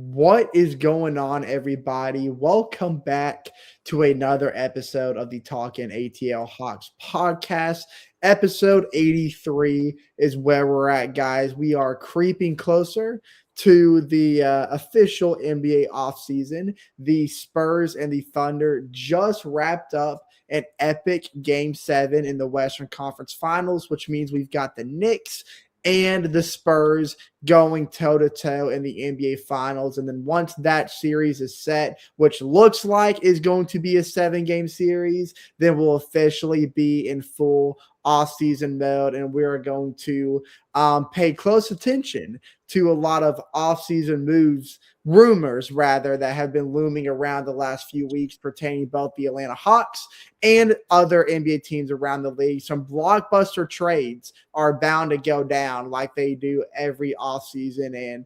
What is going on, everybody? Welcome back to another episode of the Talkin ATL Hawks podcast. Episode 83 is where we're at, guys. We are creeping closer to the official NBA offseason. The Spurs and the Thunder just wrapped up an epic Game 7 in the Western Conference Finals, which means we've got the Knicks and the Spurs going toe-to-toe in the NBA Finals. And then once that series is set, which looks like is going to be a 7-game series, then we'll officially be in full off-season mode, and we're going to pay close attention to a lot of off-season rumors rather, that have been looming around the last few weeks pertaining both the Atlanta Hawks and other NBA teams around the league. Some blockbuster trades are bound to go down like they do every offseason, and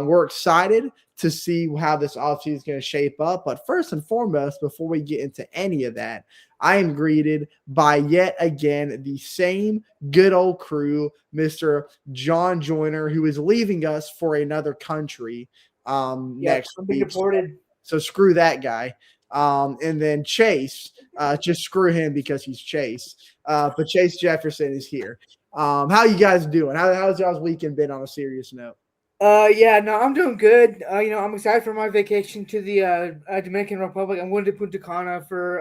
we're excited to see how this offseason is going to shape up. But first and foremost, before we get into any of that, I am greeted by yet again the same good old crew, Mr. John Joyner, who is leaving us for another country next week. Deported. So screw that guy. And then Chase, just screw him because he's Chase. But Chase Jefferson is here. How you guys doing? How's y'all's weekend been on a serious note? I'm doing good. I'm excited for my vacation to the Dominican Republic. I'm going to Punta Cana for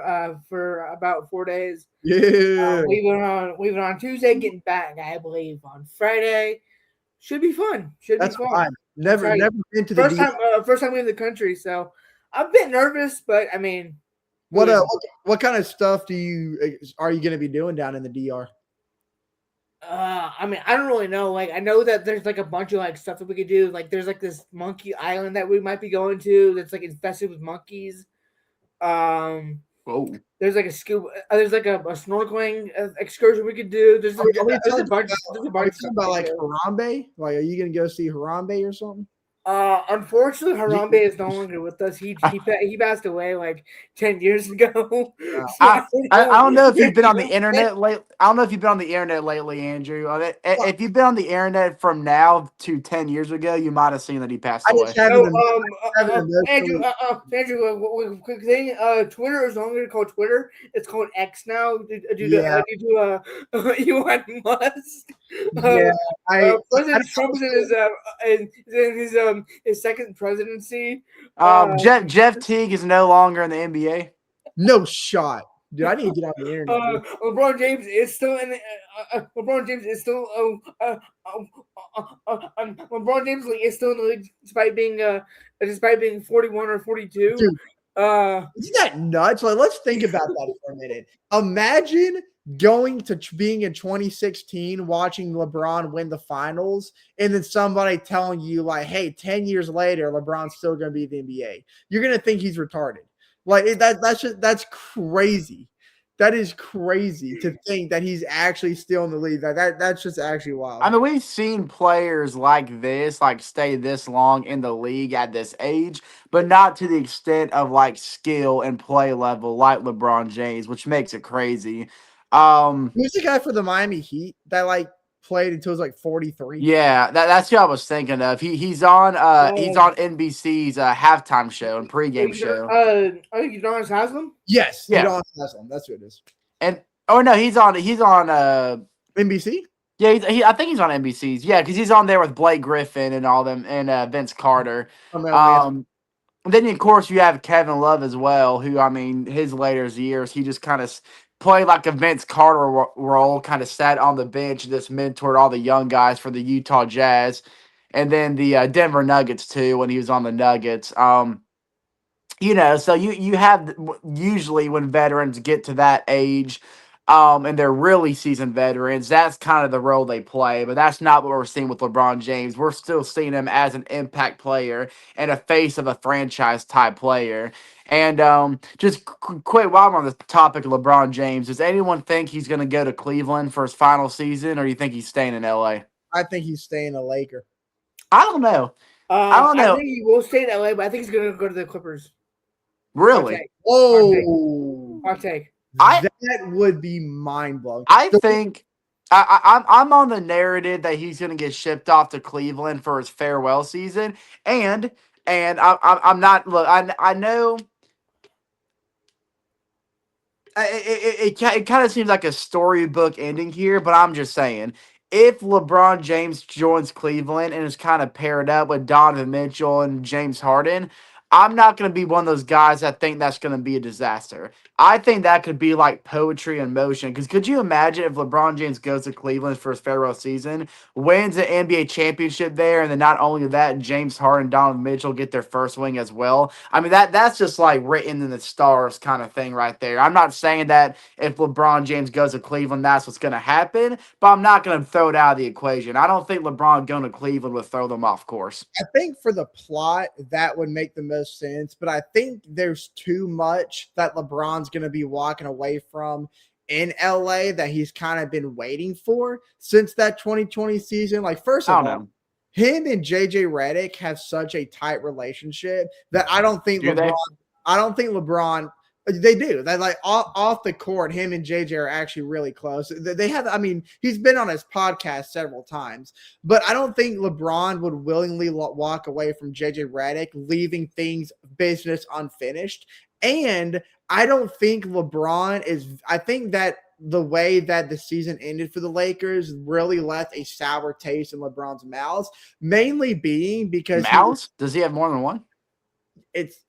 about 4 days. Yeah. Leaving on Tuesday, getting back, I believe, on Friday. Should be fun. That's be fun. Fine. Never been to the first time leaving the country, so I'm a bit nervous, but I mean, what kind of stuff are you going to be doing down in the DR? I don't really know. Like, I know that there's like a bunch of like stuff that we could do. Like, there's like this monkey island that we might be going to that's like infested with monkeys. There's like a scuba. There's like a snorkeling excursion we could do. There's a bunch. About like Harambe. Like, are you gonna go see Harambe or something? Unfortunately, Harambe is no longer with us. He passed away like 10 years ago. I don't know if you've been on the internet lately. I don't know if you've been on the internet lately, Andrew. If you've been on the internet from now to 10 years ago, you might have seen that he passed away. Andrew, quick thing. Twitter is no longer called Twitter. It's called X now. Due to Elon Musk. President Trump is in his second presidency. Jeff Teague is no longer in the NBA. No shot, dude. I need to get on the internet. LeBron James is still in. LeBron James is still. LeBron James is still in the league despite being 41 or 42. Dude, isn't that nuts? Like, let's think about that for a minute. Imagine going to being in 2016, watching LeBron win the finals, and then somebody telling you, like, hey, 10 years later, LeBron's still going to be in the NBA. You're going to think he's retarded. Like, that's crazy. That is crazy to think that he's actually still in the league. That's just actually wild. I mean, we've seen players like this, like, stay this long in the league at this age, but not to the extent of, like, skill and play level like LeBron James, which makes it crazy. Who's the guy for the Miami Heat that like played until he was like 43? Yeah, that's who I was thinking of. He's on NBC's halftime show and pregame show. I think Udonis Haslem. Yes, yeah. Udonis Haslem. That's who it is. And no, he's on NBC. Yeah, I think he's on NBC's. Yeah, because he's on there with Blake Griffin and all them and Vince Carter. Then of course you have Kevin Love as well, who, I mean, his later years he just kind of played like a Vince Carter role, kind of sat on the bench and just mentored all the young guys for the Utah Jazz, and then the Denver Nuggets too when he was on the Nuggets. So you have usually when veterans get to that age, and they're really seasoned veterans, that's kind of the role they play. But that's not what we're seeing with LeBron James. We're still seeing him as an impact player and a face of a franchise type player. And just quick, while I'm on the topic of LeBron James, does anyone think he's going to go to Cleveland for his final season, or you think he's staying in LA? I think he's staying a Laker. I don't know. I think he will stay in LA, but I think he's going to go to the Clippers. Really? Hot take. Hot take. That would be mind blowing. I think I'm on the narrative that he's going to get shipped off to Cleveland for his farewell season, and I'm not. Look, I know it kind of seems like a storybook ending here, but I'm just saying, if LeBron James joins Cleveland and is kind of paired up with Donovan Mitchell and James Harden, I'm not going to be one of those guys that think that's going to be a disaster. I think that could be like poetry in motion. Because could you imagine if LeBron James goes to Cleveland for his farewell season, wins an NBA championship there, and then not only that, James Harden and Donovan Mitchell get their first wing as well? I mean, that's just like written in the stars kind of thing right there. I'm not saying that if LeBron James goes to Cleveland, that's what's going to happen, but I'm not going to throw it out of the equation. I don't think LeBron going to Cleveland would throw them off course. I think for the plot, that would make the most sense, but I think there's too much that LeBron's going to be walking away from in LA that he's kind of been waiting for since that 2020 season. Like, first of all, him and JJ Redick have such a tight relationship that I don't think LeBron they do. They like off the court, him and JJ are actually really close. They have, I mean, he's been on his podcast several times, but I don't think LeBron would willingly walk away from JJ Redick, leaving things business unfinished. And I don't think LeBron is, I think that the way that the season ended for the Lakers really left a sour taste in LeBron's mouth, mainly being because does he have more than one? It's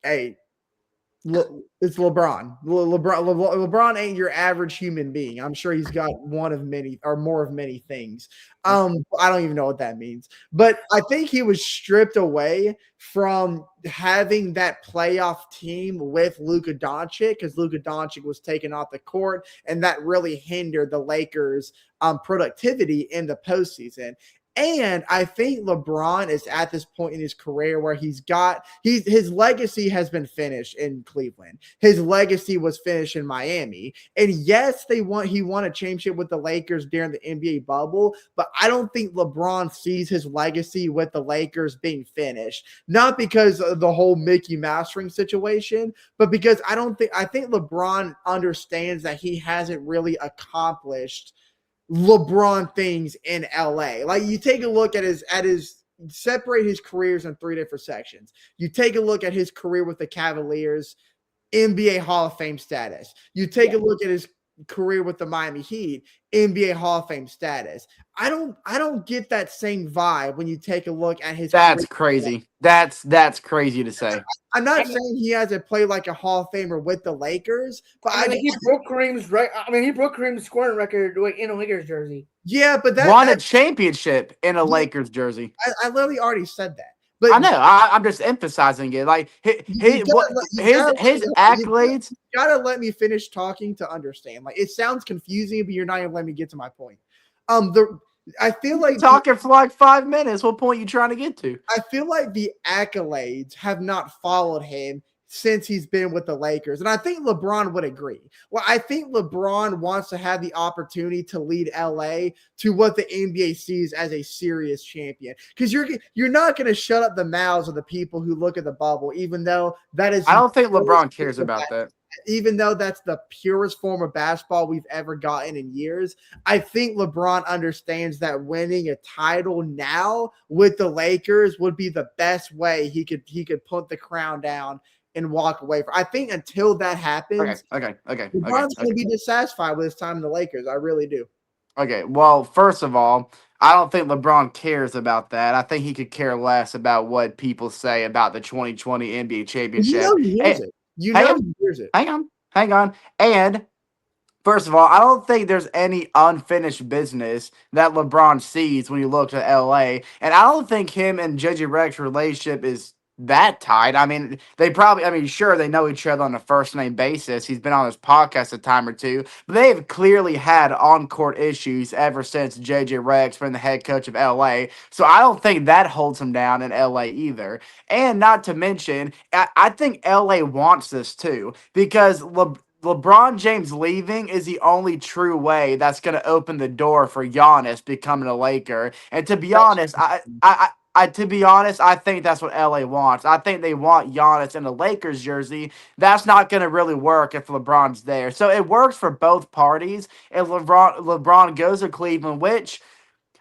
LeBron. LeBron ain't your average human being. I'm sure he's got one of many or more of many things. I don't even know what that means. But I think he was stripped away from having that playoff team with Luka Doncic because Luka Doncic was taken off the court, and that really hindered the Lakers' productivity in the postseason. And I think LeBron is at this point in his career where his legacy has been finished in Cleveland. His legacy was finished in Miami. And yes, he won a championship with the Lakers during the NBA bubble, but I don't think LeBron sees his legacy with the Lakers being finished. Not because of the whole Mickey Mouse ring situation, but because I think LeBron understands that he hasn't really accomplished LeBron things in LA. Like, you take a look at his separate his careers in three different sections. You take a look at his career with the Cavaliers, NBA Hall of Fame status. You take a look at his career with the Miami Heat, NBA Hall of Fame status. I don't get that same vibe when you take a look at his. That's crazy. That's crazy to say. I'm not saying he hasn't played like a Hall of Famer with the Lakers, but he broke Kareem's scoring record in a Lakers jersey. Yeah, but that won a championship in a Lakers jersey. I literally already said that. But I know. I'm just emphasizing it. Like his accolades. You gotta let me finish talking to understand. Like, it sounds confusing, but you're not even letting me get to my point. I feel like talking for like 5 minutes. What point are you trying to get to? I feel like the accolades have not followed him since he's been with the Lakers. And I think LeBron would agree. Well, I think LeBron wants to have the opportunity to lead LA to what the NBA sees as a serious champion. Because you're not going to shut up the mouths of the people who look at the bubble, even though that is. I don't think LeBron cares about that. Even though that's the purest form of basketball we've ever gotten in years, I think LeBron understands that winning a title now with the Lakers would be the best way he could put the crown down and walk away from. I think until that happens, LeBron's going to be dissatisfied with his time in the Lakers. I really do. Okay, well, first of all, I don't think LeBron cares about that. I think he could care less about what people say about the 2020 NBA championship. He hears it. He hears it. Hang on. And first of all, I don't think there's any unfinished business that LeBron sees when you look at LA. And I don't think him and JJ Redick's relationship is that tight. I mean, sure, they know each other on a first name basis. He's been on his podcast a time or two, but they've clearly had on court issues ever since JJ Redick's been the head coach of LA. So I don't think that holds him down in LA either. And not to mention, I think LA wants this too, because LeBron James leaving is the only true way that's going to open the door for Giannis becoming a Laker. And to be honest, To be honest, I think that's what LA wants. I think they want Giannis in a Lakers jersey. That's not going to really work if LeBron's there. So it works for both parties. If LeBron goes to Cleveland, which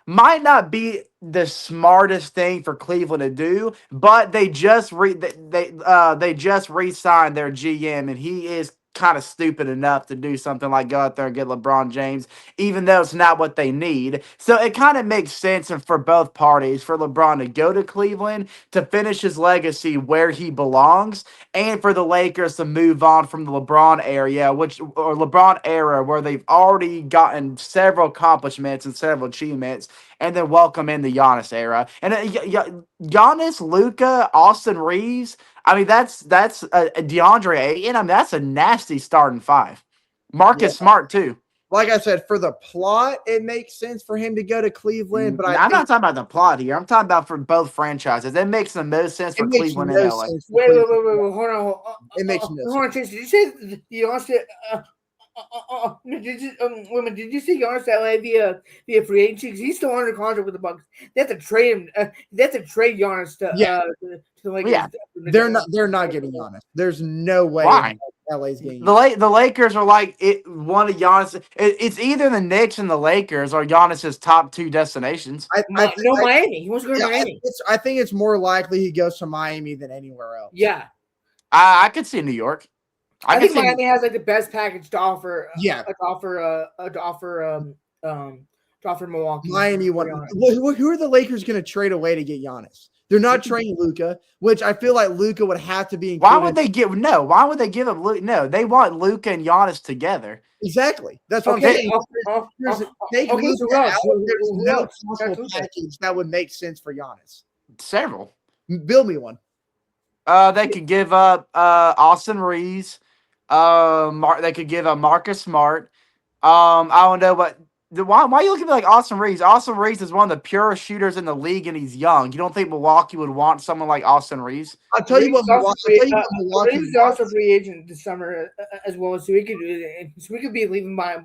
might not be the smartest thing for Cleveland to do, but they just re-signed their GM, and he is kind of stupid enough to do something like go out there and get LeBron James, even though it's not what they need. So it kind of makes sense for both parties for LeBron to go to Cleveland to finish his legacy where he belongs, and for the Lakers to move on from the LeBron LeBron era, where they've already gotten several accomplishments and several achievements, and then welcome in the Giannis era. And Giannis, Luka, Austin Reeves. I mean, that's DeAndre Ayton. I mean, that's a nasty starting five. Marcus Smart too. Like I said, for the plot, it makes sense for him to go to Cleveland. But I'm not talking about the plot here. I'm talking about for both franchises. It makes the most sense for Cleveland and LA. Wait, hold on. It makes no sense. Hold on, Chase. Did you say Giannis? Did you see Giannis LA via free agency? Because he's still under contract with the Bucks. They have to trade him. They have to trade Giannis to the Lakers. Yeah, they're not getting Giannis. There's no way. Why? LA's getting the Lakers are like one of Giannis. It's either the Knicks and the Lakers or Giannis's top two destinations. Miami. He wants to go to Miami. I think it's more likely he goes to Miami than anywhere else. Yeah, I could see New York. I think Miami has like the best package to offer. To offer Milwaukee. Miami who are the Lakers going to trade away to get Giannis? They're not trading Luka, which I feel like Luka would have to be included. Why would they give up Luka? No, they want Luka and Giannis together. Exactly. That's what I'm saying. Take Luka out. There's no possible package that would make sense for Giannis. Several. Build me one. They could give up Austin Reeves. They could give up Marcus Smart. I don't know what. Why are you looking at me like Austin Reeves? Austin Reeves is one of the purest shooters in the league, and he's young. You don't think Milwaukee would want someone like Austin Reeves? I'll tell you what Milwaukee. Reeves is also free agent this summer as well, so we could be leaving by.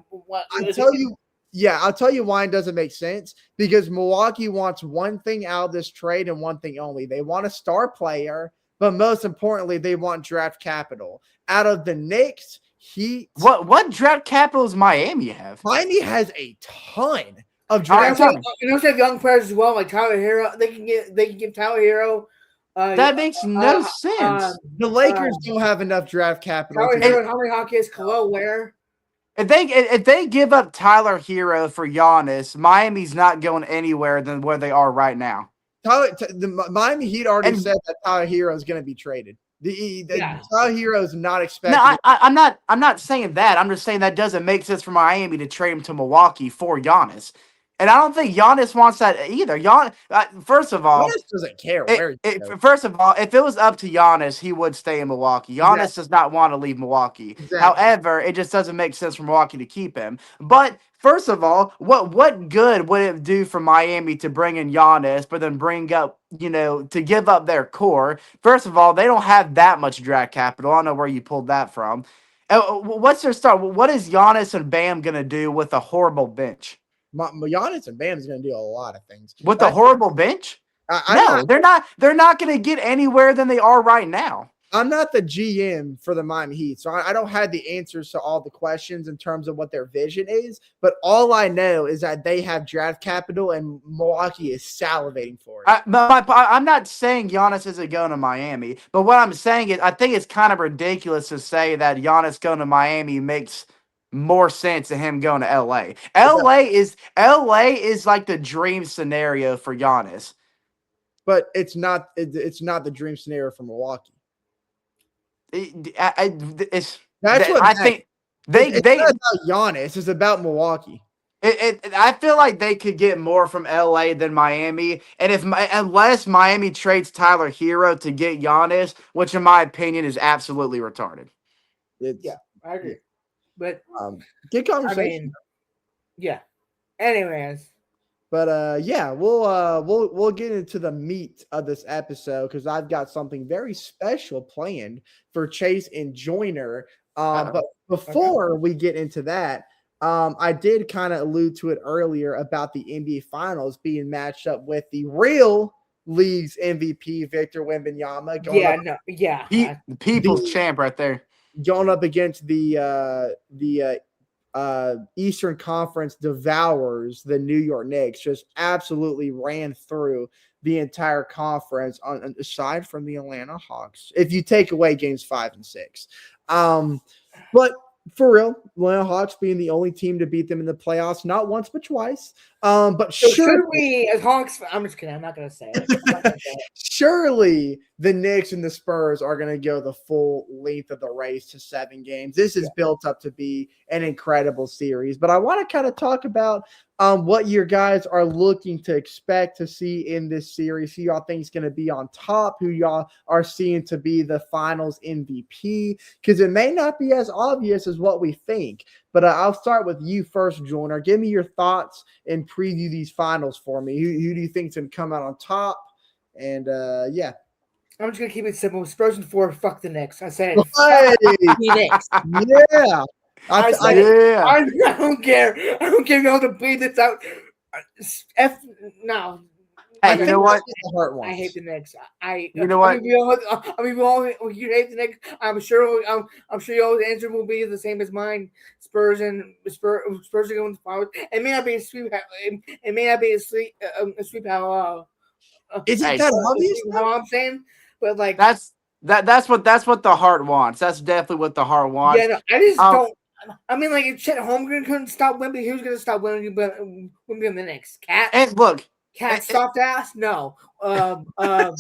I'll tell you why it doesn't make sense, because Milwaukee wants one thing out of this trade and one thing only. They want a star player, but most importantly, they want draft capital. Out of the Knicks, what draft capital does Miami have? Miami has a ton of draft capital. You also have young players as well, like Tyler Hero. They can give Tyler Hero. That makes no sense. The Lakers don't have enough draft capital. Tyler Hero, how many Hawkins? Khalil Ware. If they give up Tyler Hero for Giannis, Miami's not going anywhere than where they are right now. The Miami Heat already said that Tyler Hero is going to be traded. Tyler Hero is not expected. No, I'm not saying that. I'm just saying that doesn't make sense for Miami to trade him to Milwaukee for Giannis. And I don't think Giannis wants that either. First of all, Giannis doesn't care where he goes. First of all, if it was up to Giannis, he would stay in Milwaukee. Giannis does not want to leave Milwaukee. Exactly. However, it just doesn't make sense for Milwaukee to keep him. But first of all, what good would it do for Miami to bring in Giannis, but then bring up, to give up their core? First of all, they don't have that much draft capital. I don't know where you pulled that from. What's their start? What is Giannis and Bam going to do with a horrible bench? Giannis and Bam is going to do a lot of things with a horrible bench. They're not. They're not going to get anywhere than they are right now. I'm not the GM for the Miami Heat, so I don't have the answers to all the questions in terms of what their vision is. But all I know is that they have draft capital, and Milwaukee is salivating for it. I'm not saying Giannis isn't going to Miami, but what I'm saying is I think it's kind of ridiculous to say that Giannis going to Miami makes more sense than him going to LA. LA is like the dream scenario for Giannis. But it's not the dream scenario for Milwaukee. I think it's not about Giannis. It's about Milwaukee. I feel like they could get more from LA than Miami, and unless Miami trades Tyler Hero to get Giannis, which in my opinion is absolutely retarded. I agree. But good conversation. Anyways. But we'll get into the meat of this episode because I've got something very special planned for Chase and Joyner. But before we get into that, I did kind of allude to it earlier about the NBA Finals being matched up with the real League's MVP Victor Wembanyama Yeah, no, yeah. The people's champ right there. going up against the Eastern Conference devours the New York Knicks. Just absolutely ran through the entire conference aside from the Atlanta Hawks. If you take away games 5 and 6. But for real, Atlanta Hawks being the only team to beat them in the playoffs, not once but twice. But so should we, as Hawks? I'm just kidding. I'm not gonna say it. Surely the Knicks and the Spurs are going to go the full length of the race to 7 games. This is built up to be an incredible series. But I want to kind of talk about what your guys are looking to expect to see in this series. Who y'all think is going to be on top? Who y'all are seeing to be the Finals MVP? Because it may not be as obvious as what we think. But I'll start with you first, Joyner. Give me your thoughts and preview these finals for me. Who do you think is going to come out on top? And yeah. I'm just gonna keep it simple. Spurs in 4. Fuck the Knicks. I said Hey, the Knicks. Yeah. I don't care. I don't care if you have to bleed this out. No. Hey, you know what? I hate the Knicks. You know what? You hate the Knicks. I'm sure y'all's answer will be the same as mine. Spurs are going to follow. It may not be a sweep. It may not be a sweep. How isn't that obvious? How I'm saying, but like that's what the heart wants. That's definitely what the heart wants. Yeah, no, I just don't. I mean, like if Chet Holmgren couldn't stop Wemby, who's going to stop Wemby on the Knicks? Cat. And look. Cat soft ass? No. There's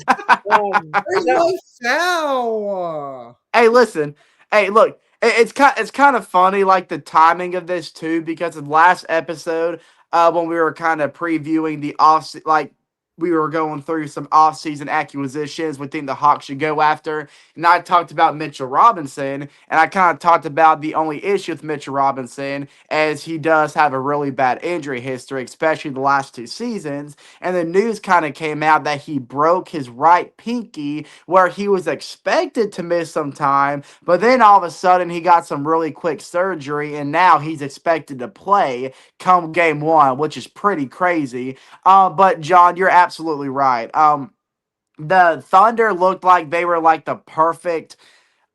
no foul. Hey, listen. Hey, look. It's kind of funny, like the timing of this too, because in the last episode, when we were kind of previewing the we were going through some off-season acquisitions we think the Hawks should go after. And I talked about Mitchell Robinson, and I kind of talked about the only issue with Mitchell Robinson as he does have a really bad injury history, especially the last 2 seasons. And the news kind of came out that he broke his right pinky where he was expected to miss some time, but then all of a sudden he got some really quick surgery, and now he's expected to play come game 1, which is pretty crazy. But John, you're absolutely right. The Thunder looked like they were like the perfect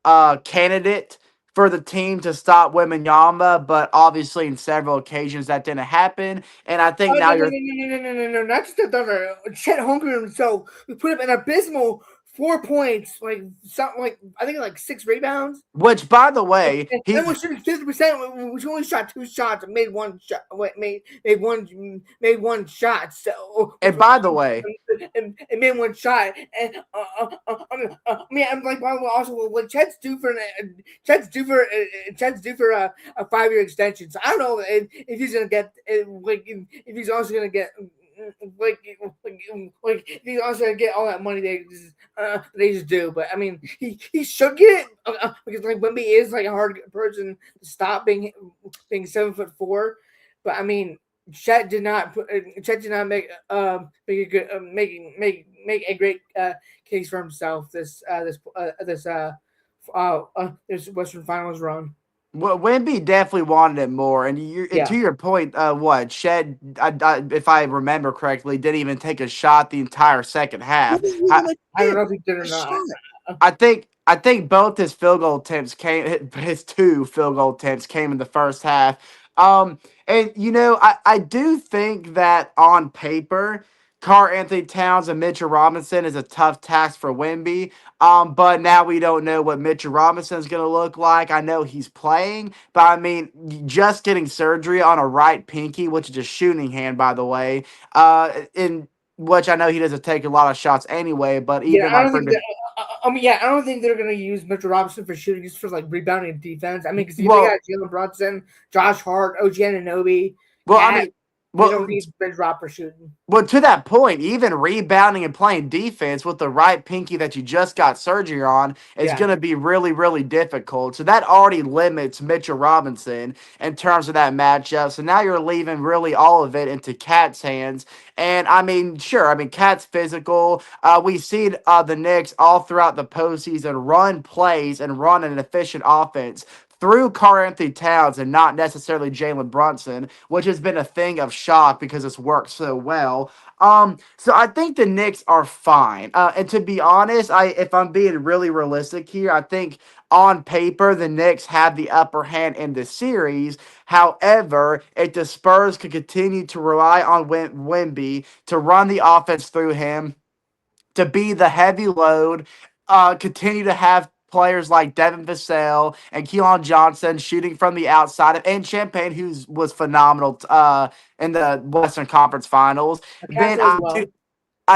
candidate for the team to stop Wembanyama, but obviously in several occasions that didn't happen. And I think now no, not just the Thunder. Chet Holmgren himself put up an abysmal 4 points, like something like I think like 6 rebounds. Which, by the way, he was shooting 50%. Which only shot 2 shots and made one shot. Made one shot. So, and by the way, and made one shot. And I mean, I'm like, also, what Chet's due for a 5-year extension. So I don't know if he's gonna get if he's also gonna get. Like he's also gonna get all that money they just do, but I mean he should get it because like Wemby is like a hard person to stop being 7'4", but I mean Chet did not make a good make a great case for himself this Western Finals run. Well, Wemby definitely wanted it more, and to your point, what Shed, if I remember correctly, didn't even take a shot the entire second half. I don't know if he did or not. I think both his field goal attempts his 2 field goal attempts came in the first half. And I do think that on paper, Karl-Anthony Towns and Mitchell Robinson is a tough task for Wemby. But now we don't know what Mitchell Robinson is going to look like. I know he's playing, but I mean, just getting surgery on a right pinky, which is a shooting hand, by the way, in which I know he doesn't take a lot of shots anyway. But even I don't think they're going to use Mitchell Robinson for shooting, just for like rebounding and defense. I mean, because they got Jalen Brunson, Josh Hart, OG Anunoby. They don't need bench drop for shooting. Well, to that point, even rebounding and playing defense with the right pinky that you just got surgery on is going to be really, really difficult. So that already limits Mitchell Robinson in terms of that matchup. So now you're leaving really all of it into Cat's hands. And I mean, sure, Cat's physical. We've seen the Knicks all throughout the postseason run plays and run an efficient offense through Karl-Anthony Towns and not necessarily Jalen Brunson, which has been a thing of shock because it's worked so well. So I think the Knicks are fine. And to be honest, if I'm being really realistic here, I think on paper the Knicks have the upper hand in the series. However, if the Spurs could continue to rely on Wemby to run the offense through him, to be the heavy load, continue to have players like Devin Vassell and Keelan Johnson shooting from the outside, and Champagne, who was phenomenal in the Western Conference Finals, then Castle as well.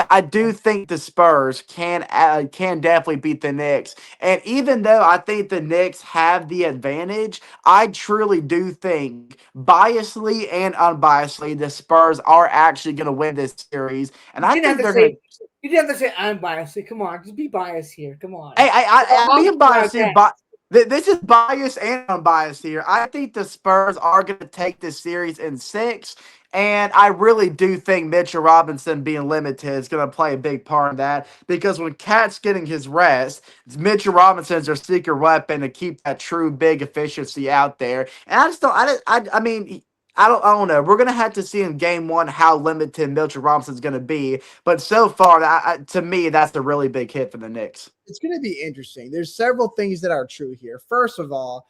I do think the Spurs can definitely beat the Knicks. And even though I think the Knicks have the advantage, I truly do think, biasly and unbiasedly, the Spurs are actually going to win this series. And You I didn't have think to they're going say. to. You didn't have to say I'm biased. Come on, just be biased here. Come on. I'm being biased here, Again. but this is biased and unbiased here. I think the Spurs are going to take this series in 6, and I really do think Mitchell Robinson being limited is going to play a big part in that, because when Cat's getting his rest, Mitchell Robinson's their secret weapon to keep that true big efficiency out there. And I just don't. I mean. I don't know. We're gonna have to see in game 1 how limited Mitchell Robinson's gonna be. But so far, to me, that's a really big hit for the Knicks. It's going to be interesting. There's several things that are true here. First of all,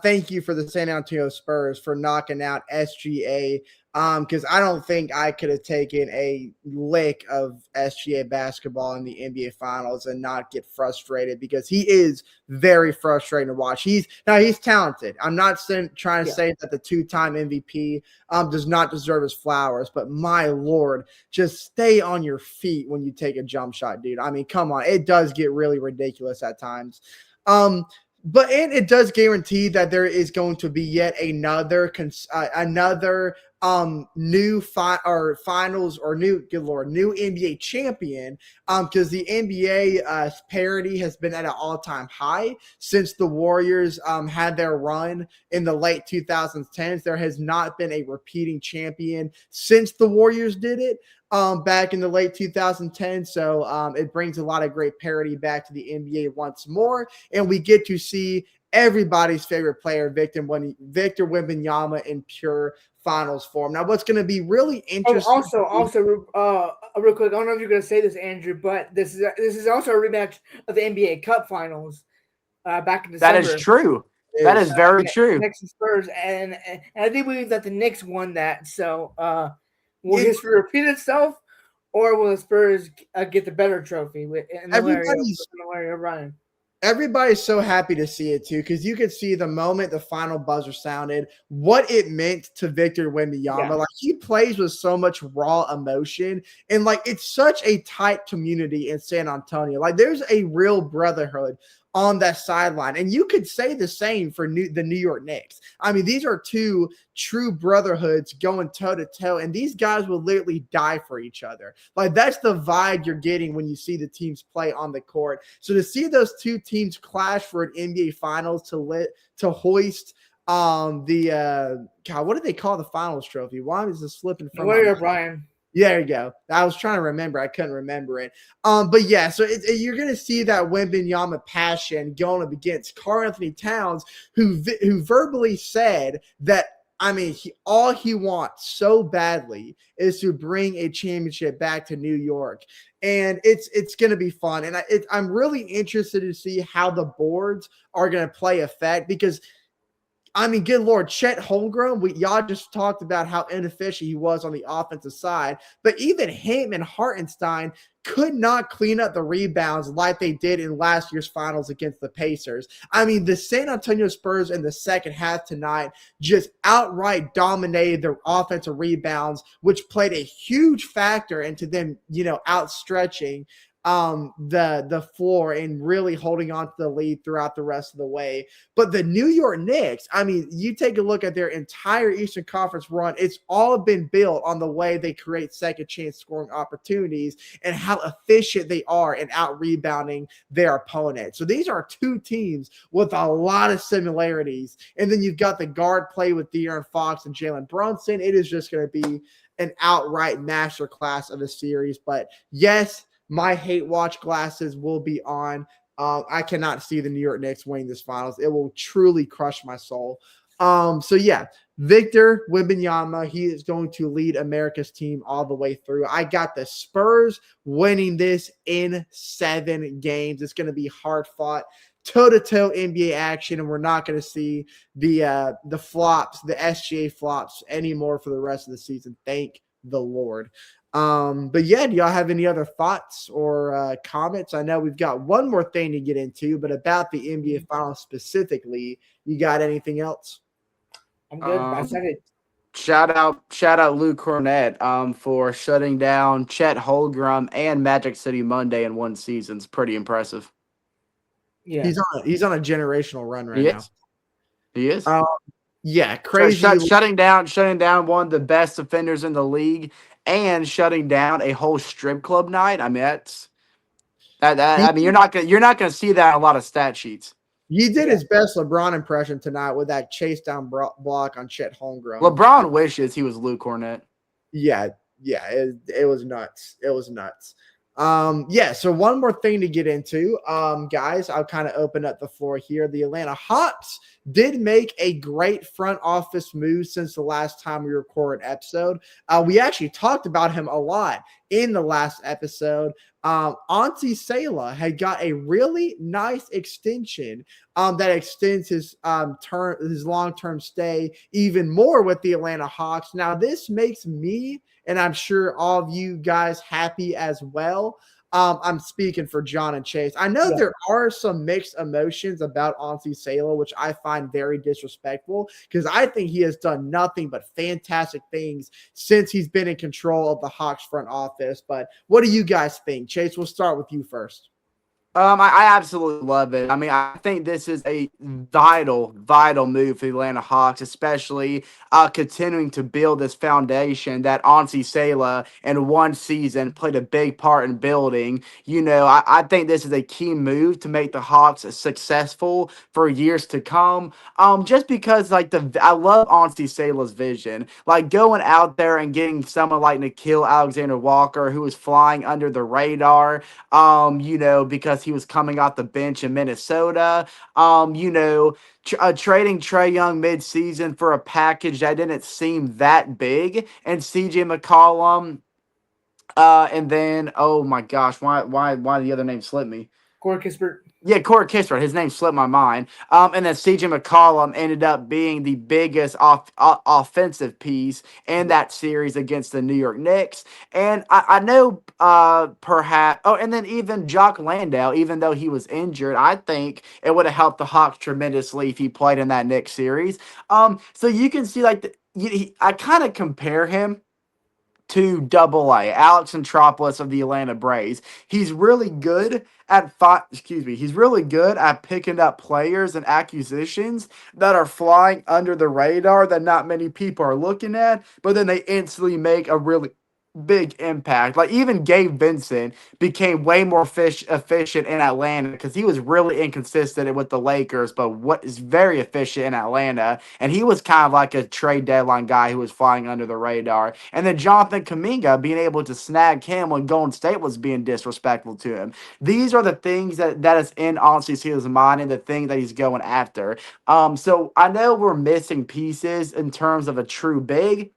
thank you for the San Antonio Spurs for knocking out SGA, because I don't think I could have taken a lick of SGA basketball in the NBA Finals and not get frustrated, because he is very frustrating to watch. He's talented. I'm not trying to say that the 2-time MVP does not deserve his flowers, but my Lord, just stay on your feet when you take a jump shot, dude. I mean, come on. It does get really ridiculous at times. But it does guarantee that there is going to be yet another new finals or new NBA champion, because the NBA parity has been at an all-time high since the Warriors had their run in the late 2010s. There has not been a repeating champion since the Warriors did it back in the late 2010s. So it brings a lot of great parity back to the NBA once more, and we get to see everybody's favorite player, Victor Wembanyama, in pure finals form. Now, what's going to be really interesting. Also, real quick, I don't know if you're going to say this, Andrew, but this is also a rematch of the NBA Cup Finals back in December. That is true. That is very true. Knicks and Spurs, and I do believe that the Knicks won that. So, will history repeat itself, or will the Spurs get the better trophy in the Larry O'Brien? Everybody's so happy to see it too, because you could see the moment the final buzzer sounded, what it meant to Victor Wembanyama. Yeah. Like, he plays with so much raw emotion, and like, it's such a tight community in San Antonio. Like, there's a real brotherhood on that sideline, and you could say the same for the New York Knicks. I mean, these are two true brotherhoods going toe to toe, and these guys will literally die for each other. Like, that's the vibe you're getting when you see the teams play on the court. So to see those two teams clash for an NBA Finals to hoist what do they call the Finals trophy? Why is this slipping from Larry O'Brien? Yeah, there you go. I was trying to remember. I couldn't remember it. But yeah, so you're going to see that Wembanyama passion going up against Karl-Anthony Towns, who verbally said that, I mean, all he wants so badly is to bring a championship back to New York. And it's going to be fun. And I'm really interested to see how the boards are going to play effect, because I mean, good Lord, Chet Holmgren, y'all just talked about how inefficient he was on the offensive side, but even him and Hartenstein could not clean up the rebounds like they did in last year's finals against the Pacers. I mean, the San Antonio Spurs in the second half tonight just outright dominated their offensive rebounds, which played a huge factor into them, outstretching the floor and really holding on to the lead throughout the rest of the way. But the New York Knicks, I mean, you take a look at their entire Eastern Conference run, it's all been built on the way they create second chance scoring opportunities and how efficient they are in out rebounding their opponent. So these are two teams with a lot of similarities. And then you've got the guard play with De'Aaron Fox and Jalen Brunson. It is just going to be an outright masterclass of a series. But yes, my hate watch glasses will be on. I cannot see the New York Knicks winning this finals. It will truly crush my soul. So yeah, Victor Wembanyama, he is going to lead America's team all the way through. I got the Spurs winning this in 7 games. It's going to be hard fought, toe-to-toe NBA action, and we're not going to see the flops, the SGA flops anymore for the rest of the season. Thank the Lord. But yeah, do y'all have any other thoughts or comments? I know we've got one more thing to get into, but about the NBA Finals specifically, you got anything else? I'm good. I said it. Shout out Lou Cornette for shutting down Chet Holmgren and Magic City Monday in one season. It's pretty impressive. Yeah, he's on a generational run right now. He is. Yeah, crazy. Shutting down one of the best defenders in the league and shutting down a whole strip club night. I mean, I mean, you're not gonna see that on a lot of stat sheets. He did his best LeBron impression tonight with that chase down block on Chet Holmgren. LeBron wishes he was Lou Cornette. Yeah, it was nuts. It was nuts. Yeah, so one more thing to get into. Guys, I'll kind of open up the floor here. The Atlanta Hawks did make a great front office move since the last time we recorded an episode. We actually talked about him a lot in the last episode. Auntie Sela had got a really nice extension that extends his long-term stay even more with the Atlanta Hawks. Now, this makes me, and I'm sure all of you guys, happy as well. I'm speaking for John and Chase. I know there are some mixed emotions about Auntie Sela, which I find very disrespectful because I think he has done nothing but fantastic things since he's been in control of the Hawks front office. But what do you guys think? Chase, we'll start with you first. I absolutely love it. I mean, I think this is a vital move for the Atlanta Hawks, especially continuing to build this foundation that Auntie Sela in one season played a big part in building. You know, I think this is a key move to make the Hawks successful for years to come. Just because I love Auntie Sela's vision, like going out there and getting someone like Nickeil Alexander-Walker, who is flying under the radar. You know, because he was coming off the bench in Minnesota. You know, trading Trae Young mid-season for a package that didn't seem that big, and CJ McCollum. And then, oh my gosh, why the other name slipped me? Corey Kispert. Yeah, Corey Kispert. His name slipped my mind. And then CJ McCollum ended up being the biggest offensive piece in that series against the New York Knicks. And I know perhaps – oh, and then even Jock Landale, even though he was injured, I think it would have helped the Hawks tremendously if he played in that Knicks series. So you can see I kind of compare him to Double-A, Alex Anthopoulos of the Atlanta Braves. He's really good at he's really good at picking up players and acquisitions that are flying under the radar that not many people are looking at, but then they instantly make a really big impact. Like even Gabe Vincent became way more efficient in Atlanta because he was really inconsistent with the Lakers, but what is very efficient in Atlanta. And he was kind of like a trade deadline guy who was flying under the radar. And then Jonathan Kuminga being able to snag him when Golden State was being disrespectful to him. These are the things that is in Auntie Sela's mind and the thing that he's going after. So I know we're missing pieces in terms of a true big.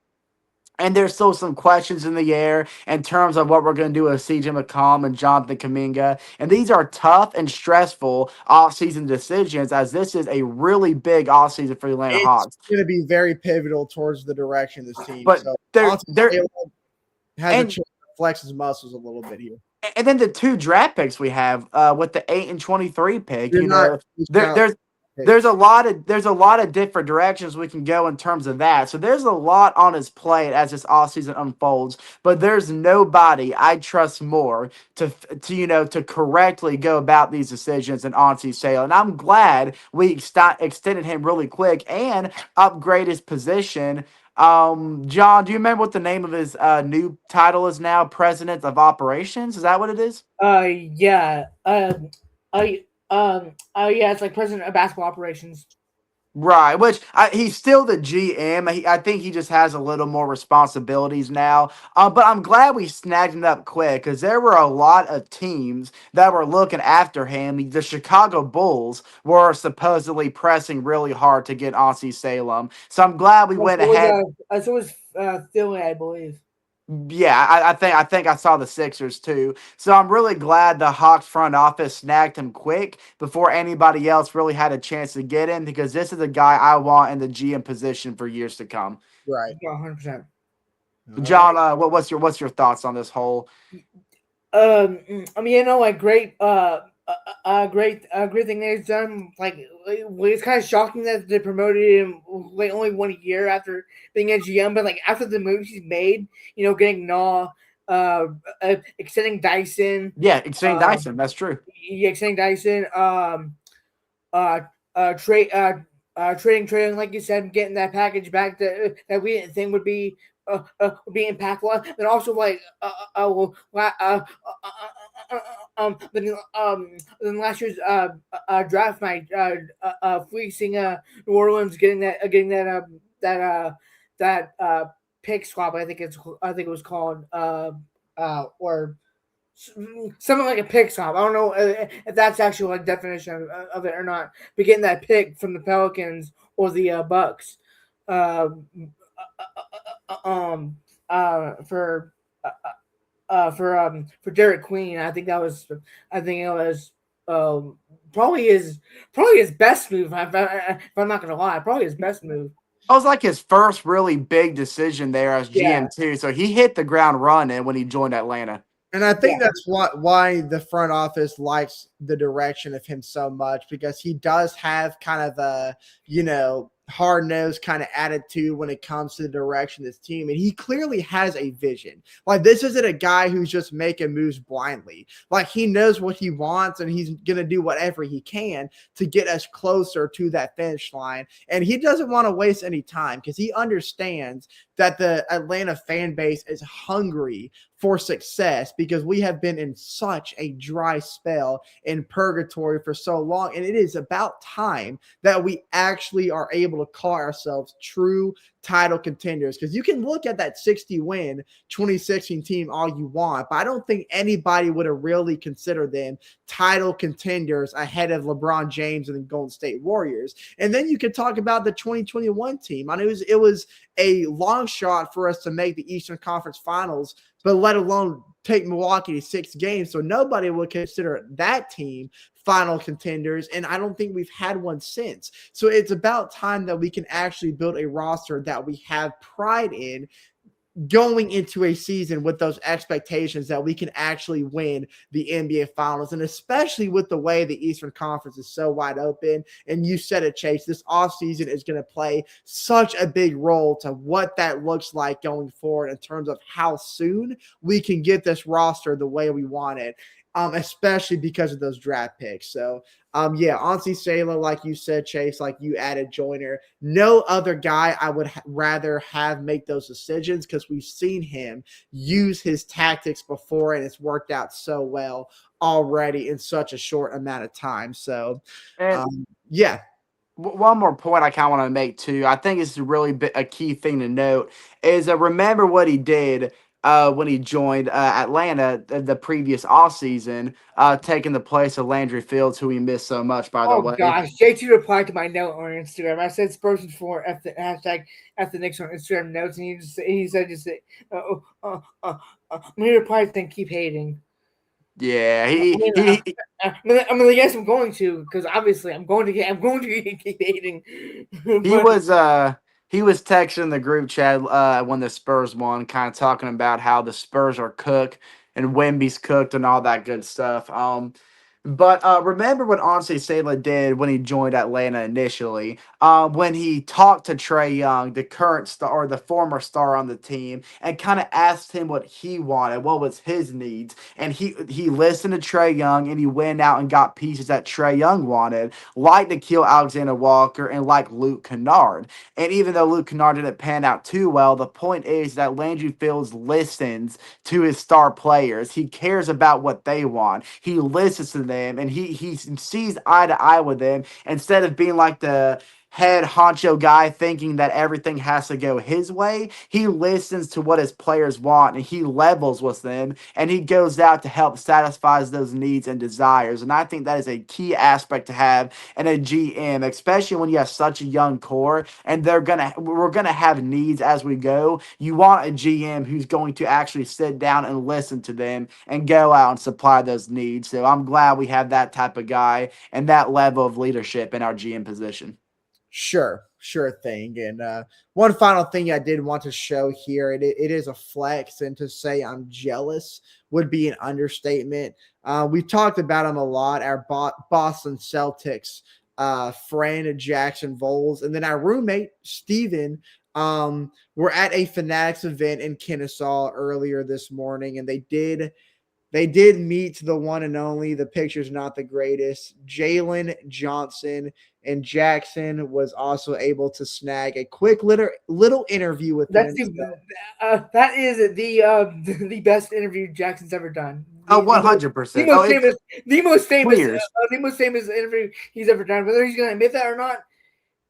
And there's still some questions in the air in terms of what we're going to do with CJ McCollum and Jonathan Kuminga. And these are tough and stressful offseason decisions, as this is a really big offseason for the Atlanta Hawks. It's going to be very pivotal towards the direction of this team. But so there has a chance to flex his muscles a little bit here. And then the 2 draft picks we have with the 8 and 23 pick, there's a lot of different directions we can go in terms of that. So there's a lot on his plate as this offseason unfolds, but there's nobody I trust more to correctly go about these decisions than Auntie Sela. And I'm glad we extended him really quick and upgrade his position. John, do you remember what the name of his new title is now? President of Operations? Is that what it is? Yeah. Yeah, it's like president of basketball operations. Right, which he's still the GM. I think he just has a little more responsibilities now. But I'm glad we snagged him up quick because there were a lot of teams that were looking after him. The Chicago Bulls were supposedly pressing really hard to get Aussie Salem. So I'm glad we went ahead. So was Philly, I believe. Yeah, I think I saw the Sixers too. So I'm really glad the Hawks front office snagged him quick before anybody else really had a chance to get him because this is a guy I want in the GM position for years to come. Right. Yeah, 100%. All right. John, what's your thoughts on this whole? I mean, like great thing they've done. Like, it's kind of shocking that they promoted him like only 1 year after being a GM, but like after the moves he's made, getting Naw, extending Dyson, Yeah, extending Dyson. That's true. extending Dyson, uh, trade, trading, like you said, getting that package back that we didn't think would be impactful, and also like then last year's draft night, fleecing New Orleans, getting that pick swap. I think it was called or something like a pick swap. I don't know if that's actually like definition of it or not. But getting that pick from the Pelicans or the Bucks, uh, for for Derek Queen. I think it was probably his best move. If I'm not gonna lie, probably his best move. That was like his first really big decision there as Yeah, GM too. So he hit the ground running when he joined Atlanta. And I yeah, think that's why the front office likes the direction of him so much because he does have kind of a, hard nosed kind of attitude when it comes to the direction of this team. And he clearly has a vision. Like, this isn't a guy who's just making moves blindly. Like, he knows what he wants and he's going to do whatever he can to get us closer to that finish line. And he doesn't want to waste any time because he understands that the Atlanta fan base is hungry for success because we have been in such a dry spell in purgatory for so long. And it is about time that we actually are able to call ourselves true title contenders because you can look at that 60-win 2016 team all you want, but I don't think anybody would have really considered them title contenders ahead of LeBron James and the Golden State Warriors. And then you could talk about the 2021 team. I know it was a long shot for us to make the Eastern Conference Finals, but let alone take Milwaukee to 6 games. So nobody would consider that team final contenders, and I don't think we've had one since. So it's about time that we can actually build a roster that we have pride in going into a season with those expectations that we can actually win the NBA Finals, and especially with the way the Eastern Conference is so wide open. And you said it, Chase, this offseason is going to play such a big role to what that looks like going forward in terms of how soon we can get this roster the way we want it. Especially because of those draft picks. So, yeah, Ansi Sailor, like you said, Chase, like you added Joyner. No other guy I would rather have make those decisions because we've seen him use his tactics before and it's worked out so well already in such a short amount of time. So, And yeah. one more point I kind of want to make too. I think it's really a key thing to note is remember what he did when he joined Atlanta the previous offseason, taking the place of Landry Fields, who he missed so much, by the Oh way. gosh, JT replied to my note on Instagram. I said Spurs for F the hashtag F the Knicks on Instagram notes, and he said when he replied, then keep hating. Yeah, I mean, yes, I'm going to because obviously I'm going to keep hating. he But was uh he was texting the group chat when the Spurs won, kind of talking about how the Spurs are cooked and Wemby's cooked and all that good stuff. But remember what Anse Sala did when he joined Atlanta initially. When he talked to Trey Young, the current star or the former star on the team, and kind of asked him what he wanted, what was his needs, and he listened to Trey Young and he went out and got pieces that Trey Young wanted, like Nikhil Alexander Walker and like Luke Kennard. And even though Luke Kennard didn't pan out too well, the point is that Landry Fields listens to his star players. He cares about what they want. He listens to them and he sees eye to eye with them instead of being like the head honcho guy thinking that everything has to go his way. He listens to what his players want and he levels with them and he goes out to help satisfy those needs and desires. And I think that is a key aspect to have in a GM, especially when you have such a young core and we're gonna have needs as we go. You want a GM who's going to actually sit down and listen to them and go out and supply those needs. So I'm glad we have that type of guy and that level of leadership in our GM position. Sure thing. And one final thing I did want to show here, it is a flex, and to say I'm jealous would be an understatement. We've talked about him a lot, our Boston Celtics friend Jackson Voles, and then our roommate Steven. Were at a Fanatics event in Kennesaw earlier this morning, and they did meet the one and only. The picture's not the greatest. Jalen Johnson, and Jackson was also able to snag a quick little interview with him. That is the best interview Jackson's ever done. 100%. The most famous interview he's ever done. Whether he's going to admit that or not,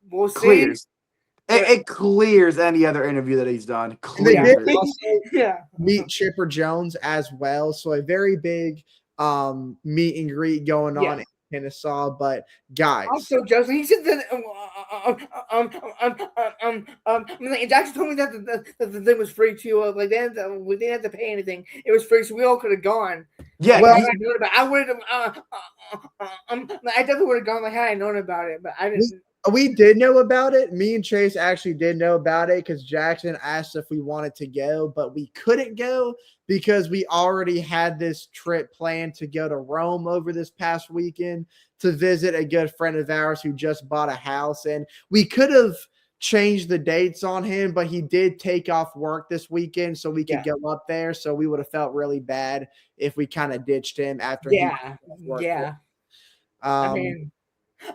we'll see. Clears. It clears any other interview that he's done. They did also meet Chipper Jones as well. So a very big meet and greet going on in Kennesaw. But guys, also Justin, he said that Jackson told me that the thing was free too. Like we didn't have to pay anything. It was free, so we all could have gone. Yeah, well, I would have. I definitely would have gone. Like, had I known about it, but I didn't. We did know about it. Me and Chase actually did know about it because Jackson asked if we wanted to go, but we couldn't go because we already had this trip planned to go to Rome over this past weekend to visit a good friend of ours who just bought a house. And we could have changed the dates on him, but he did take off work this weekend so we could go up there. So we would have felt really bad if we kind of ditched him after he worked. I mean,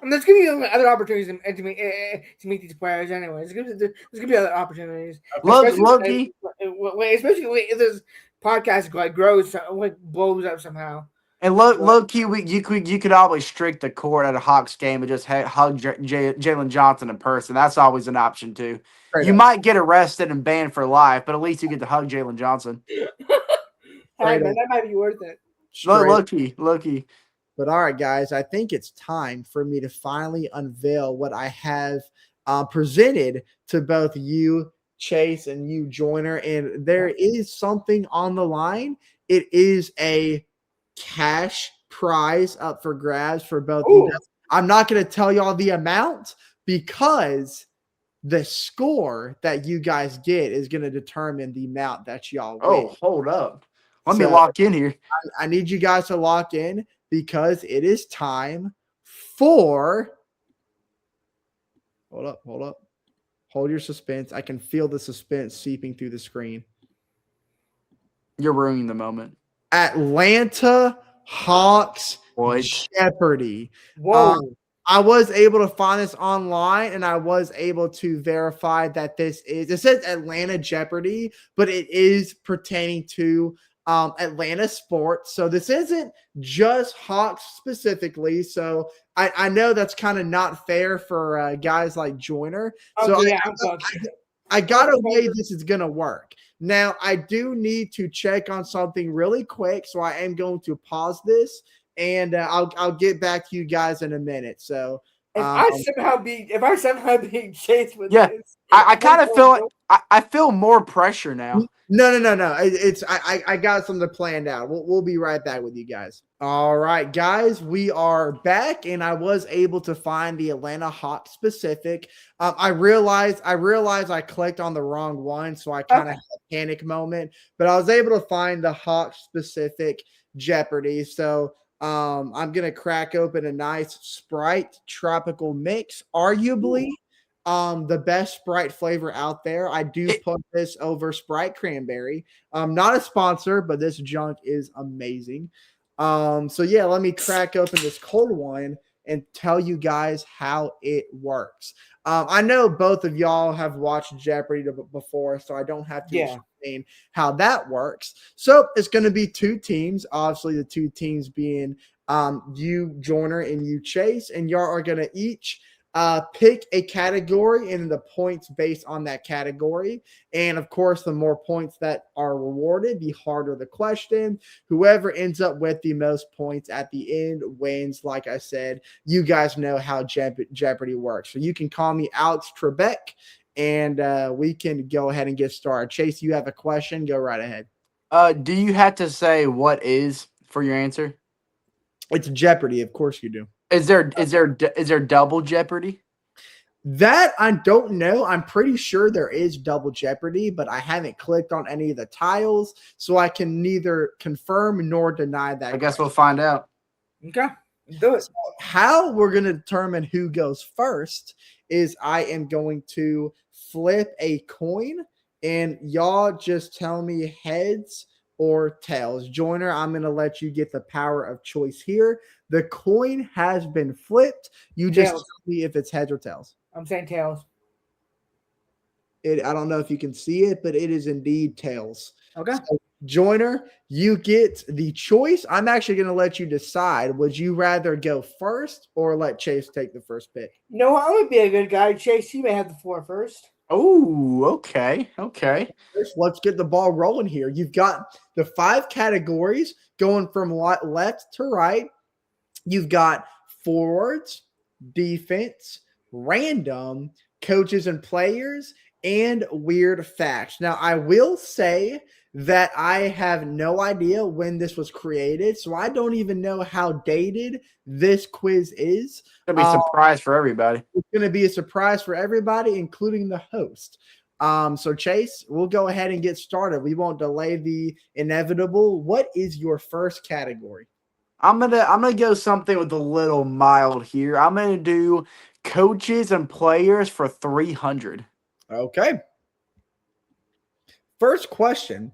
there's going to be other opportunities to meet these players anyway. There's going to be other opportunities. Loki. Especially if this podcast grows, blows up somehow. And low key, you could always streak the court at a Hawks game and just hug Jalen Johnson in person. That's always an option too. You might get arrested and banned for life, but at least you get to hug Jalen Johnson. Man, that might be worth it. Low key. But all right, guys, I think it's time for me to finally unveil what I have presented to both you, Chase, and you, Joyner. And there is something on the line. It is a cash prize up for grabs for both you guys. I'm not going to tell y'all the amount because the score that you guys get is going to determine the amount that y'all win. Oh, hold up. Let me lock in here. I need you guys to lock in, because it is time for – hold up. Hold your suspense. I can feel the suspense seeping through the screen. You're ruining the moment. Atlanta Hawks Jeopardy. Whoa. I was able to find this online, and I was able to verify that it says Atlanta Jeopardy, but it is pertaining to Atlanta sports. So this isn't just Hawks specifically. So I know that's kind of not fair for guys like Joyner. So I got a way this is going to work. Now, I do need to check on something really quick. So I am going to pause this, and I'll get back to you guys in a minute. So if I somehow beat Chase with this, I kind of feel I feel more pressure now. No. I got something planned out. We'll be right back with you guys. All right, guys, we are back, and I was able to find the Atlanta Hawks specific. I realized I clicked on the wrong one, so I kind of had a panic moment. But I was able to find the Hawks specific Jeopardy. So I'm gonna crack open a nice Sprite tropical mix, arguably the best Sprite flavor out there. I do put this over Sprite cranberry. Not a sponsor, but this junk is amazing. So yeah, let me crack open this cold one and tell you guys how it works. I know both of y'all have watched Jeopardy before, so I don't have to explain how that works. So it's going to be two teams, obviously the two teams being you, Joyner, and you, Chase, and y'all are going to each pick a category and the points based on that category. And of course, the more points that are rewarded, the harder the question. Whoever ends up with the most points at the end wins. Like I said, you guys know how Jeopardy works. So you can call me Alex Trebek, and we can go ahead and get started. Chase, you have a question? Go right ahead. Do you have to say what is for your answer? It's Jeopardy. Of course you do. Is there double Jeopardy? That I don't know. I'm pretty sure there is double Jeopardy, but I haven't clicked on any of the tiles, so I can neither confirm nor deny that. I guess we'll find out. Okay, do it. So how we're going to determine who goes first is I am going to flip a coin, and y'all just tell me heads or tails. Joiner, I'm going to let you get the power of choice here. The coin has been flipped. You just tell me if it's heads or tails. I'm saying tails. I don't know if you can see it, but it is indeed tails. Okay. So, Joiner, you get the choice. I'm actually going to let you decide. Would you rather go first or let Chase take the first pick? No, I would be a good guy. Chase, you may have the floor first. Oh, okay. Okay. Let's get the ball rolling here. You've got the 5 categories going from left to right. You've got forwards, defense, random, coaches and players, and weird facts. Now, I will say that I have no idea when this was created, so I don't even know how dated this quiz is. It's going to be a surprise for everybody. It's going to be a surprise for everybody, including the host. So, Chase, we'll go ahead and get started. We won't delay the inevitable. What is your first category? I'm gonna go something with a little mild here. I'm gonna do coaches and players for 300. Okay. First question: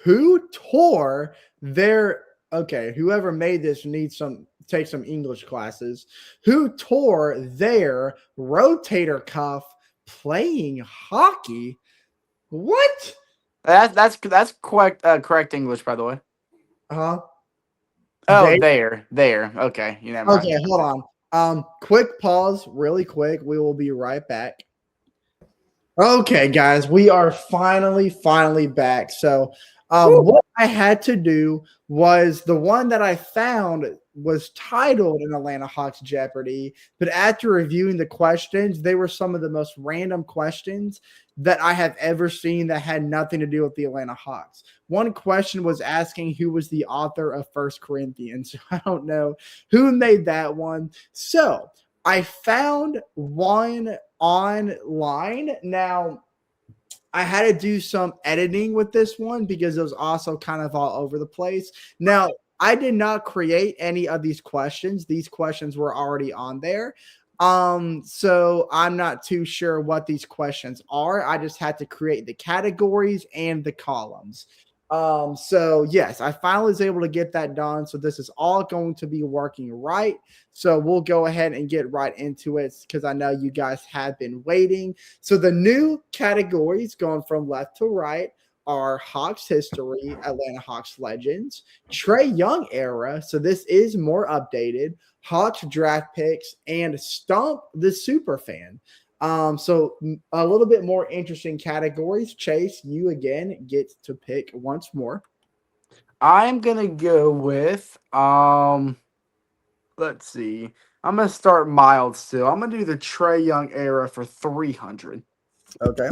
who tore their? Okay, whoever made this needs take some English classes. Who tore their rotator cuff playing hockey? What? That's correct English, by the way. Huh? Oh, there. Okay, you never mind. Okay, hold on. Quick pause, really quick. We will be right back. Okay, guys, we are finally back. So, what I had to do was the one that I found was titled an Atlanta Hawks Jeopardy, but after reviewing the questions, they were some of the most random questions that I have ever seen that had nothing to do with the Atlanta Hawks. One question was asking who was the author of 1 Corinthians. I don't know who made that one. So I found one online. Now, I had to do some editing with this one because it was also kind of all over the place. Now, I did not create any of these questions. These questions were already on there. So I'm not too sure what these questions are. I just had to create the categories and the columns. So yes, I finally was able to get that done. So this is all going to be working right. So we'll go ahead and get right into it because I know you guys have been waiting. So the new categories going from left to right are Hawks history, Atlanta Hawks legends, Trae Young era. So this is more updated, Hawks draft picks, and Stump the Super Fan. So a little bit more interesting categories. Chase, you again get to pick once more. I'm gonna go with let's see. I'm gonna start mild still. I'm gonna do the Trae Young era for 300. Okay.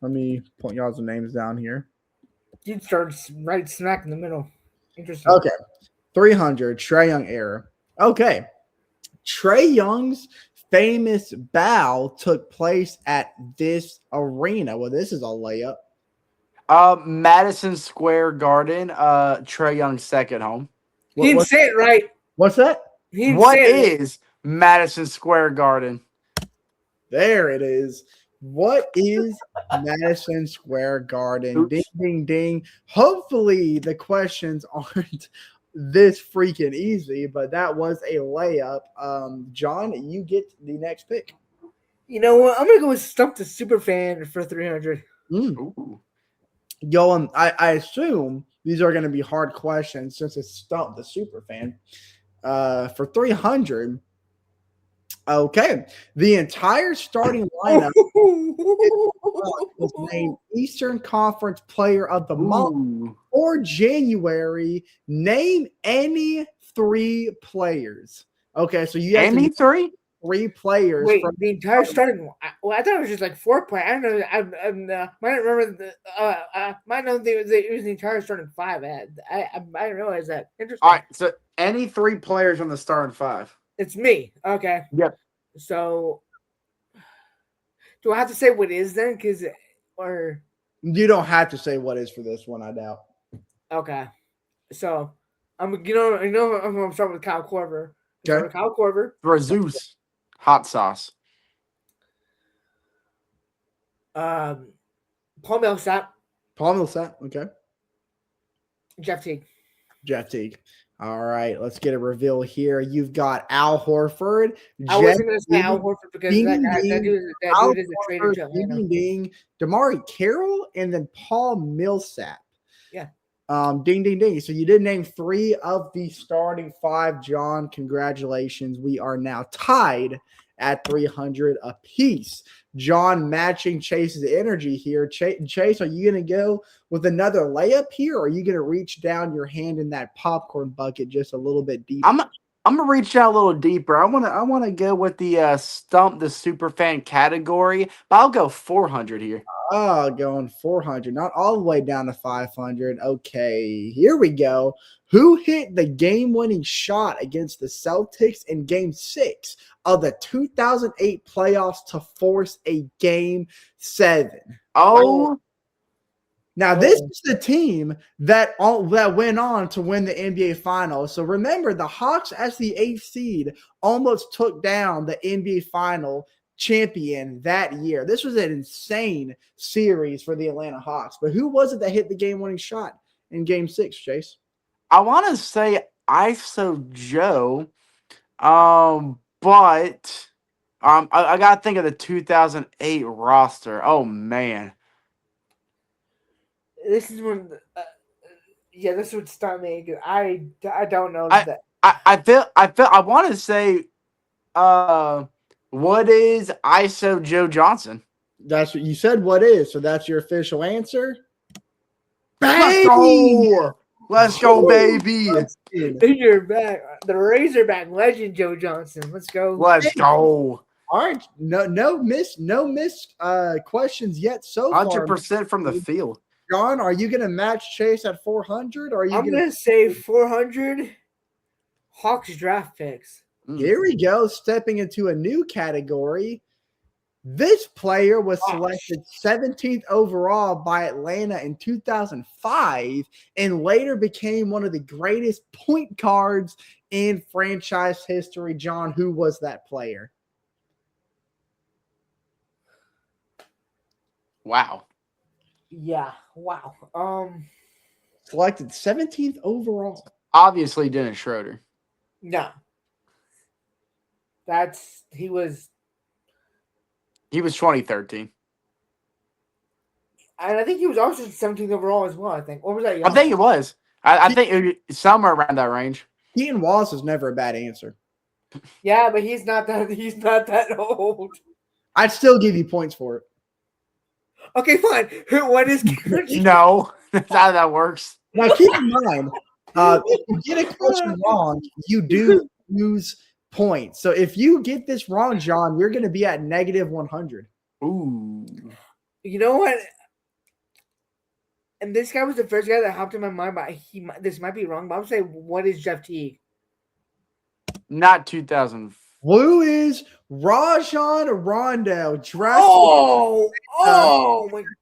Let me point y'all's names down here. You'd start right smack in the middle. Interesting. Okay. 300, Trae Young era. Okay. Trae Young's famous bow took place at this arena. Well, this is a layup. Madison Square Garden, Trae Young's second home. He didn't say it right. What's that? What is Madison Square Garden? There it is. What is Madison Square Garden? Oops. Ding, ding, ding. Hopefully the questions aren't this freaking easy, but that was a layup. John, you get the next pick. You know what? I'm going to go with Stump the Superfan for 300. Ooh. Yo, I assume these are going to be hard questions since it's Stump the Superfan. For 300, Okay. The entire starting lineup was named Eastern Conference Player of the Month Ooh. for January. Name any 3 players. Okay, so you have to Any name three? 3 players Wait, from the entire starting. Well, I thought it was just like 4 play. I don't know. Might not remember the. Might know it was the entire starting 5. I didn't realize that. All Interesting. right. So any 3 players on the starting 5. It's me. Okay. Yep. So, do I have to say what is then? Or you don't have to say what is for this one, I doubt. okay. So, I'm gonna start with Kyle Korver. Okay. Kyle Korver. For Zeus, hot sauce. Paul Millsap. Paul Millsap. Okay. Jeff Teague. Jeff Teague. All right, let's get a reveal here. You've got Al Horford. I wasn't going to say Al Horford because ding, that dude is a traitor to ding, Atlanta. ding, Damari Carroll, and then Paul Millsap. Yeah. Ding, ding, ding. So you did name 3 of the starting 5, John. Congratulations. We are now tied at 300 apiece. John matching Chase's energy here. Chase, are you going to go with another layup here, or are you going to reach down your hand in that popcorn bucket just a little bit deeper? I'm gonna reach out a little deeper. I wanna go with the stump the super fan category, but I'll go 400 here. Oh, going 400, not all the way down to 500. Okay, here we go. Who hit the game-winning shot against the Celtics in Game 6 of the 2008 playoffs to force a Game 7? Oh. Now, this is the team that went on to win the NBA Finals. So remember, the Hawks, as the 8th seed, almost took down the NBA Final champion that year. This was an insane series for the Atlanta Hawks. But who was it that hit the game-winning shot in Game 6, Chase? I want to say ISO Joe, but I got to think of the 2008 roster. Oh, man. This is when, this would start me. I don't know that. I want to say, what is ISO Joe Johnson? That's what you said. What is? So that's your official answer. Let's go! Let's go, baby! You're back. The Razorback legend, Joe Johnson. Let's go. Let's go. All right, no miss questions yet so far. 100% from the field. John, are you going to match Chase at 400? Or are you I'm going to say 400 Hawks draft picks. Here we go, stepping into a new category. This player was selected 17th overall by Atlanta in 2005 and later became one of the greatest point guards in franchise history. John, who was that player? Wow. Yeah, wow. Selected 17th overall. Obviously Dennis Schroeder. No. He was 2013. And I think he was also 17th overall as well, I think. Or was that Giannis? I think it was. I think it was somewhere around that range. Keaton Wallace is never a bad answer. Yeah, but he's not that old. I'd still give you points for it. Okay, fine. What is No, that's how that works. Now keep in mind, if you get a question wrong, you do lose points. So if you get this wrong, John, you're going to be at negative 100. Ooh. You know what? And this guy was the first guy that hopped in my mind, but this might be wrong, but I would say, what is Jeff Teague? Not 2000. Who is Rajon Rondo?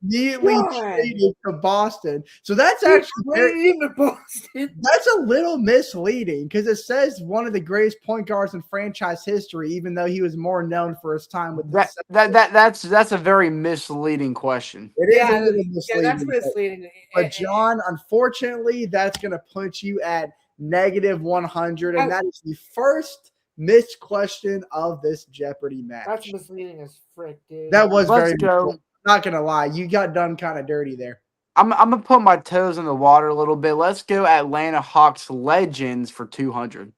Immediately traded to Boston. So that's actually Boston. That's a little misleading because it says one of the greatest point guards in franchise history, even though he was more known for his time with that's a very misleading question. It is a little misleading. Yeah, that's misleading. But John, unfortunately, that's going to put you at negative 100, and that is the first missed question of this Jeopardy match. That's misleading as frick, dude. That was Let's very go. Not gonna lie, you got done kind of dirty there. I'm gonna put my toes in the water a little bit. Let's go Atlanta Hawks legends for 200.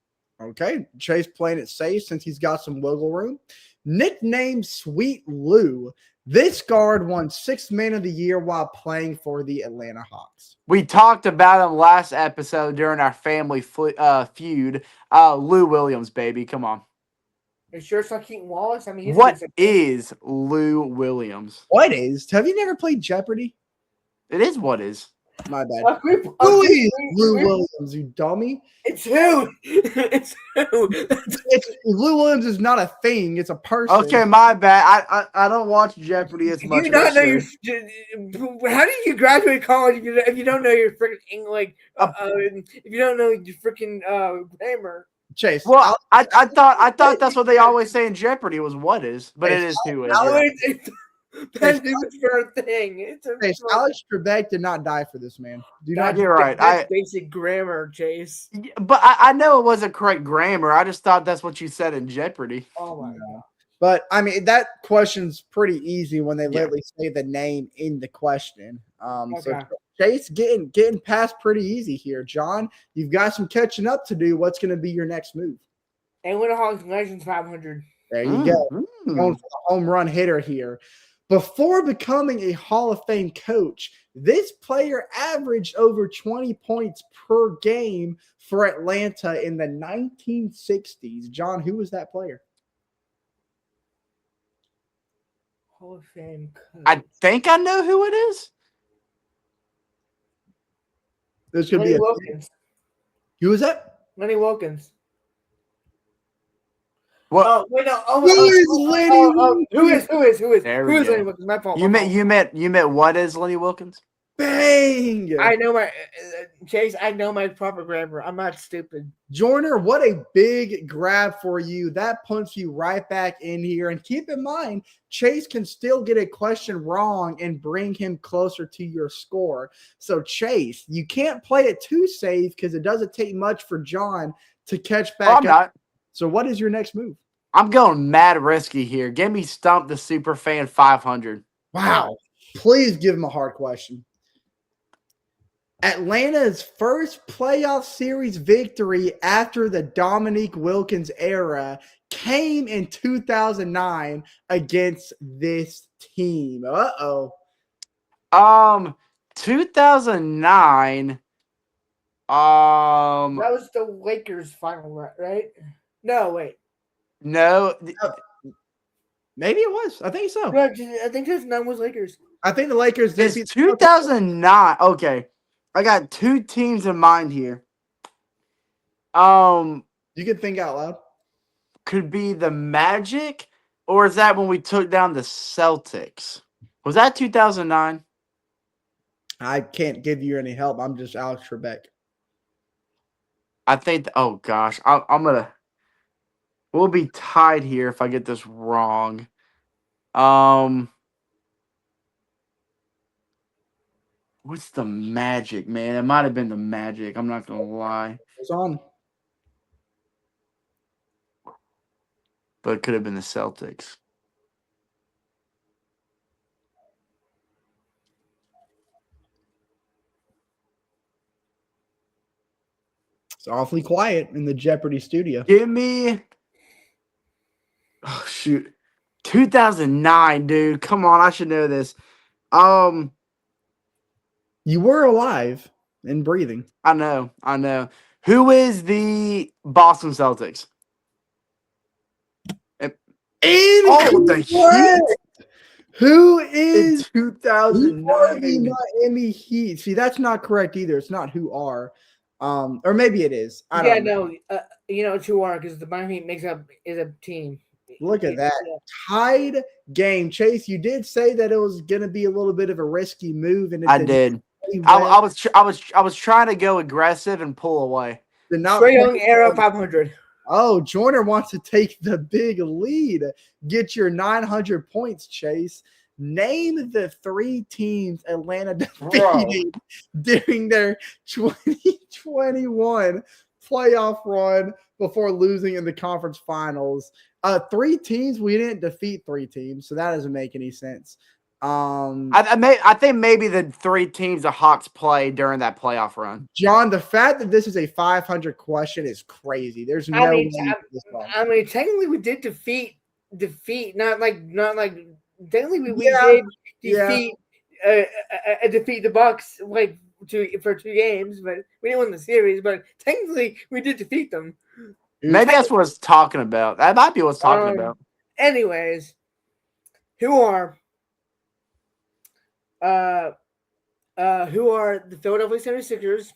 Okay, Chase playing it safe since he's got some wiggle room. Nicknamed Sweet Lou, this guard won 6th Man of the Year while playing for the Atlanta Hawks. We talked about him last episode during our family feud. Lou Williams, baby. Come on. Are you sure it's not Keaton Wallace? I mean, he's What is Lou Williams? What is? Have you never played Jeopardy? It is what is. My bad. Who is Lou Williams, you dummy? It's who? It's who? Lou Williams is not a thing. It's a person. Okay, my bad. I don't watch Jeopardy as much. You not know how do you graduate college if you don't know your freaking English? If you don't know your freaking grammar. Chase. Well, I thought that's what they always say in Jeopardy was what is, but it is who is. That's for a thing. It's Alex Trebek did not die for this, man. You're right. That's basic grammar, Chase. But I know it wasn't correct grammar. I just thought that's what you said in Jeopardy. Oh my god. But I mean, that question's pretty easy when they literally say the name in the question. So Chase getting past pretty easy here. John, you've got some catching up to do. What's going to be your next move? Atlanta Hawks Legends 500. There you go. Going for the home run hitter here. Before becoming a Hall of Fame coach, this player averaged over 20 points per game for Atlanta in the 1960s. John, who was that player? Hall of Fame coach. I think I know who it is. This could be Wilkins. Who was that? Lenny Wilkins. What? Oh wait, no. Who is Lenny? Who is Lenny Wilkins? My fault. You meant what is Lenny Wilkins? Bang! I know my Chase. I know my proper grammar. I'm not stupid. Joyner, what a big grab for you. That punts you right back in here. And keep in mind, Chase can still get a question wrong and bring him closer to your score. So, Chase, you can't play it too safe because it doesn't take much for John to catch back up. Not. So, what is your next move? I'm going mad risky here. Give me Stump the Superfan 500. Wow. Please give him a hard question. Atlanta's first playoff series victory after the Dominique Wilkins era came in 2009 against this team. 2009. That was the Lakers final, right? No, wait. No. Maybe it was. I think so. No, I think 2009 was Lakers. I think the Lakers did. It's 2009. Okay. I got two teams in mind here. You can think out loud. Could be the Magic, or is that when we took down the Celtics? Was that 2009? I can't give you any help. I'm just Alex Trebek. I think. Oh gosh, I'm gonna. We'll be tied here if I get this wrong. What's the Magic, man? It might have been the Magic. I'm not gonna lie. It's on. But it could have been the Celtics. It's awfully quiet in the Jeopardy studio. Give me. Oh shoot, 2009, dude. Come on, I should know this. You were alive and breathing. I know. Who is the Boston Celtics? The Heat. Who is 2009 Miami Heat? See, that's not correct either. It's not who are. Or maybe it is. I don't know. It's who are because the Miami Heat is a team. Look at that. Tied game. Chase, you did say that it was going to be a little bit of a risky move, and I did. I was trying to go aggressive and pull away. Trae Young era 500. Oh, Joyner wants to take the big lead. Get your 900 points, Chase. Name the three teams Atlanta defeated during their 2021 playoff run before losing in the conference finals. Three teams. We didn't defeat three teams, so that doesn't make any sense. I think maybe the 3 teams the Hawks play during that playoff run. John, the fact that this is a 500 question is crazy. There's no way you get this wrong. I mean, technically, we did defeat. Not like technically we did defeat defeat the Bucks like for 2 games, but we didn't win the series. But technically, we did defeat them. Maybe that's what it's talking about. That might be what it's talking about. Anyways, who are the Philadelphia 76ers?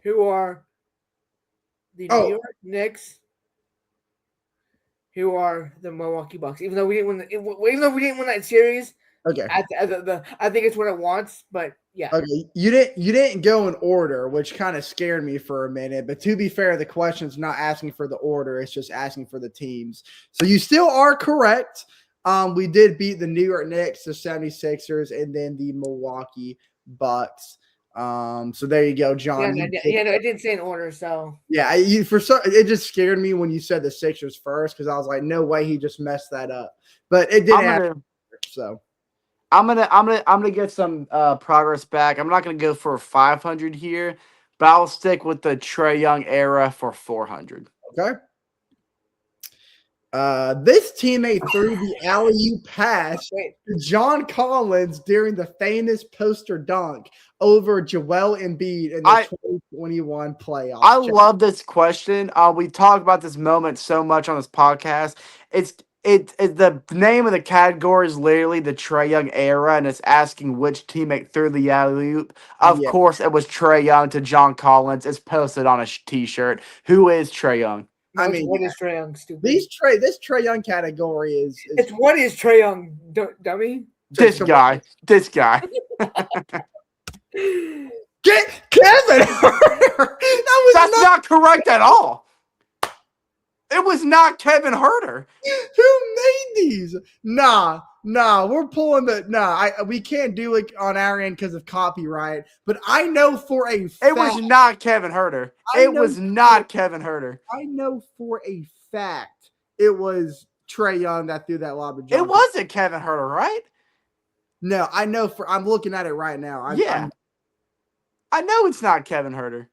Who are the New York Knicks? Who are the Milwaukee Bucks? Even though we didn't win that series, okay, I think it's what it wants. But yeah, okay, you didn't go in order, which kind of scared me for a minute. But to be fair, the question's not asking for the order; it's just asking for the teams. So you still are correct. We did beat the New York Knicks, the 76ers, and then the Milwaukee Bucks. So there you go, John. I didn't say in order, so yeah, it just scared me when you said the Sixers first because I was like, no way he just messed that up. But it didn't happen. So I'm gonna get some progress back. I'm not gonna go for 500 here, but I'll stick with the Trae Young era for 400. Okay. This teammate threw the alley-oop pass to John Collins during the famous poster dunk over Joel Embiid in the 2021 playoffs. I love this question. We talk about this moment so much on this podcast. It's the name of the category is literally the Trae Young era, and it's asking which teammate threw the alley-oop. Of course, it was Trae Young to John Collins. It's posted on a T-shirt. Who is Trae Young? I mean, what is Trae Young, stupid? This Trae Young category is it's what is Trae Young, dummy? This guy. Get Kevin Herter. That's not correct at all. It was not Kevin Herter. Who made these? Nah, we're pulling we can't do it on our end because of copyright. But I know for a fact it was not Kevin Herter. It was not Kevin Herter. I know for a fact it was Trae Young that threw that lob. It wasn't Kevin Herter, right? No, I know I'm looking at it right now. I know it's not Kevin Herter.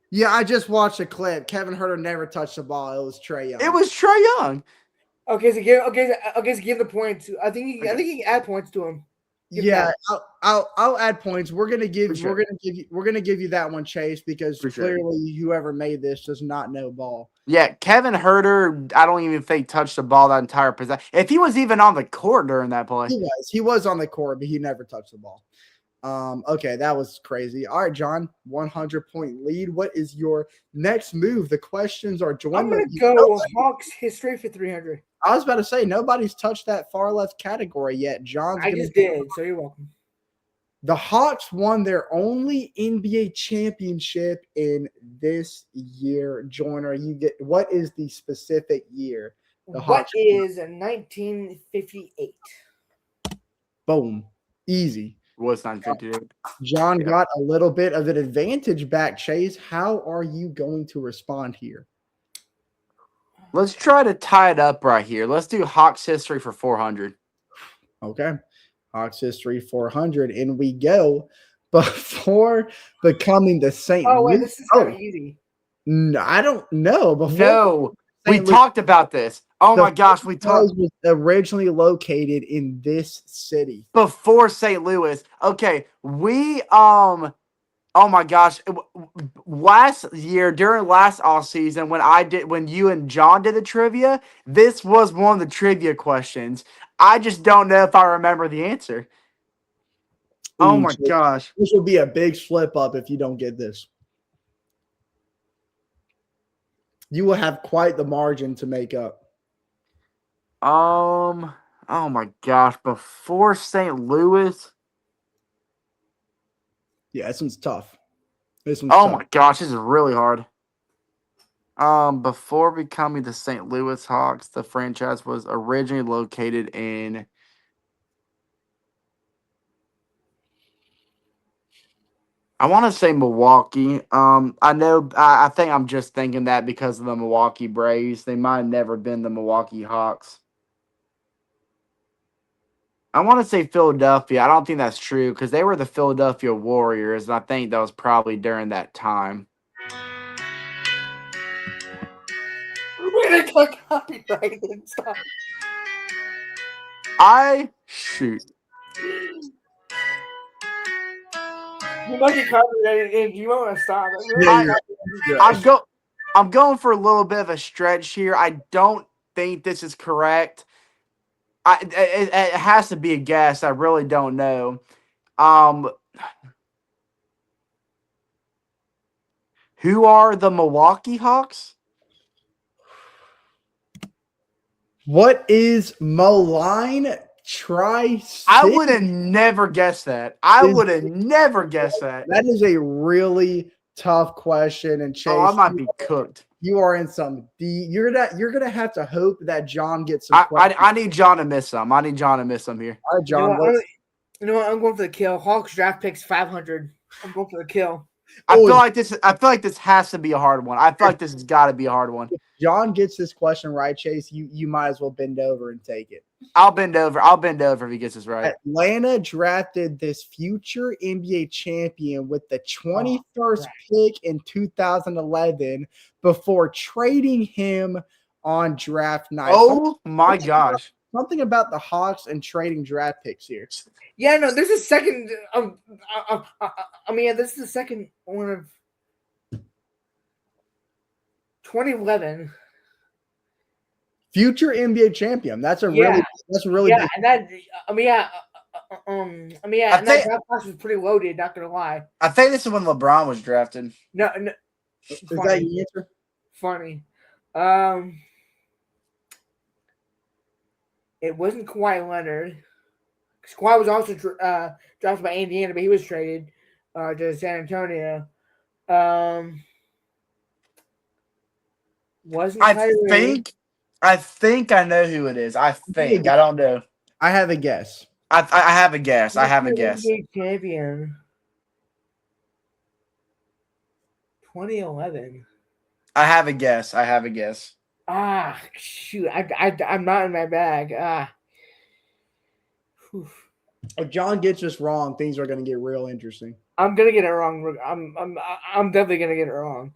Yeah, I just watched a clip. Kevin Herter never touched the ball. It was Trae Young. It was Trae Young. Okay, so give the points. I think you can add points to him. I'll add points. We're gonna give you that one, Chase, because clearly whoever made this does not know ball. Yeah, Kevin Herter, I don't even think touched the ball that entire possession. If he was even on the court during that play, he was on the court, but he never touched the ball. Okay, that was crazy. All right, John, 100-point lead. What is your next move? The questions are joined. I'm gonna go Hawks history for 300. I was about to say nobody's touched that far left category yet. I just did, so you're welcome. The Hawks won their only NBA championship in this year. Joiner, what is the specific year? What is 1958? Boom, easy. Was 958. John got a little bit of an advantage back, Chase. How are you going to respond here? Let's try to tie it up right here. Let's do Hawks history for 400. Okay. Hawks history 400. And we go before becoming the St. Louis. This is kind of easy. No, I don't know. We talked about this. Oh my gosh, we talked. Was originally located in this city before St. Louis. Okay, oh my gosh, last year during last off season when you and John did the trivia, this was one of the trivia questions. I just don't know if I remember the answer. Oh my gosh, this will be a big slip up if you don't get this. You will have quite the margin to make up. Oh my gosh, before St. Louis. Yeah, this one's tough. My gosh, this is really hard. Before becoming the St. Louis Hawks, the franchise was originally located in I want to say Milwaukee. I think I'm just thinking that because of the Milwaukee Braves. They might have never been the Milwaukee Hawks. I want to say Philadelphia. I don't think that's true because they were the Philadelphia Warriors, and I think that was probably during that time. We're gonna click copyright and stuff. Shoot. You might get copyrighted, and you might want to stop. I'm going for a little bit of a stretch here. I don't think this is correct. It has to be a guess. I really don't know. Who are the Milwaukee Hawks? What is Moline Tri-City? I would have never guessed that. I would have never guessed that. That is a really tough question, and Chase, I might be cooked. You are in some deep. You're gonna have to hope that John gets some. I need John to miss some. I need John to miss some here. All right, John. You know what? I'm going for the kill. Hawks draft picks 500. I'm going for the kill. I feel like this has to be a hard one. I feel like this has got to be a hard one. If John gets this question right, Chase, you might as well bend over and take it. I'll bend over if he gets this right. Atlanta drafted this future NBA champion with the 21st pick in 2011 before trading him on draft night. Oh my gosh. Something about the Hawks and trading draft picks here. Yeah, no, this is second. This is the second one of 2011. Future NBA champion. That's really big. And that draft class was pretty loaded. Not gonna lie. I think this is when LeBron was drafted. No. Is that your answer? Funny. It wasn't Kawhi Leonard. Kawhi was also drafted by Indiana, but he was traded to San Antonio. Wasn't Kyrie. I think I know who it is. I don't know. I have a guess. I have a guess. I have a guess. Champion. 2011. I have a guess. Ah, shoot! I'm not in my bag. If John gets this wrong, things are going to get real interesting. I'm gonna get it wrong. I'm definitely gonna get it wrong.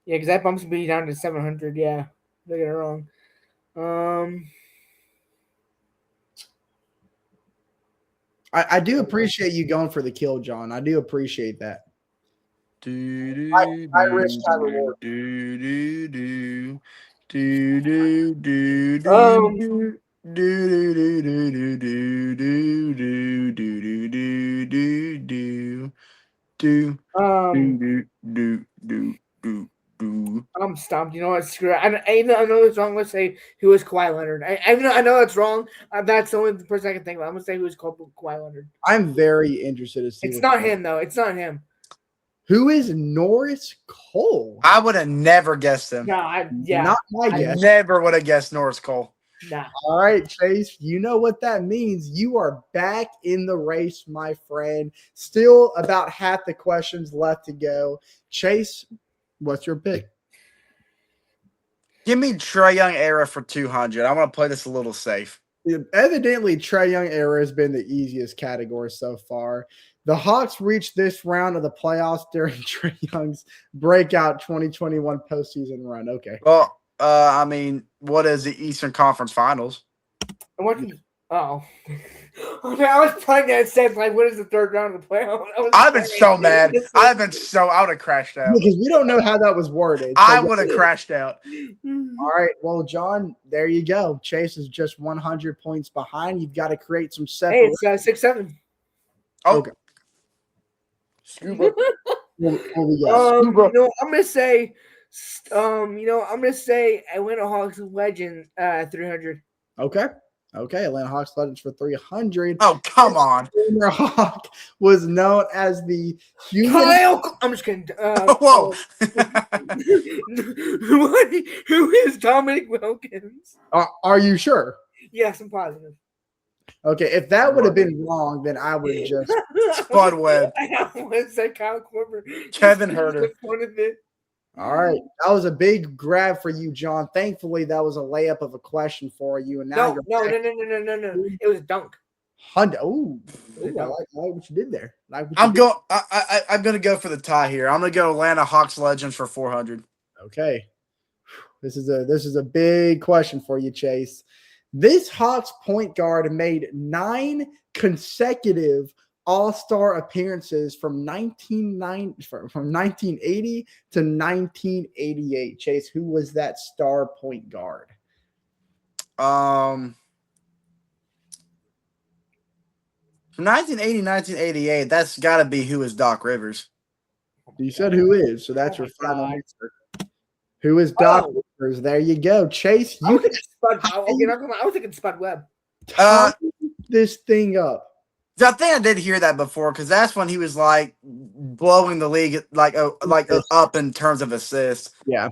Yeah, because that bumps me down to 700. Yeah, I get it wrong. I do appreciate you going for the kill, John. I do appreciate that. I risk high reward. I'm stumped. You know what? Screw it. I know it's wrong. Let's say who is Kawhi Leonard. I know it's wrong. That's the only person I can think of. I'm gonna say who is called Kawhi Leonard. I'm very interested to see. It's not him though. It's not him. Who is Norris Cole? I would have never guessed him. No, not my guess. I never would have guessed Norris Cole. Nah. All right, Chase, you know what that means. You are back in the race, my friend. Still about half the questions left to go. Chase, what's your pick? Give me Trae Young era for 200. I'm going to play this a little safe. Evidently, Trae Young era has been the easiest category so far. The Hawks reached this round of the playoffs during Trae Young's breakout 2021 postseason run. Okay. Well, what is the Eastern Conference Finals? I was playing that sense. Like, what is the third round of the playoffs? I've been so mad. I would have crashed out. Because we don't know how that was worded. I would have crashed out. All right. Well, John, there you go. Chase is just 100 points behind. You've got to create some separation. Hey, it's 6-7. Oh. Okay. Scuba. I'm gonna say, Atlanta Hawks legend 300. Okay. Atlanta Hawks legends for 300. Oh, come on. Former Hawk was known as the Kyle. I'm just kidding. Whoa. Who is Dominic Wilkins? Are you sure? Yes, I'm positive. Okay, if that would have been wrong, then I would just Spud Webb. I want to say Kyle Korver. Kevin Herter. All right. That was a big grab for you, John. Thankfully, that was a layup of a question for you. And now No. It was a dunk. Oh, I like what you did there. I'm gonna go for the tie here. I'm gonna go Atlanta Hawks Legends for 400. Okay. This is a big question for you, Chase. This Hawks point guard made 9 consecutive All-Star appearances from 1980 to 1988. Chase, who was that star point guard? From 1980, 1988, that's got to be who is Doc Rivers. You said who is, so that's your final answer. Who is Doc Rivers? There you go, Chase. I was thinking Spud Webb. This thing up. I think I did hear that before because that's when he was like blowing the league up in terms of assists. Yeah.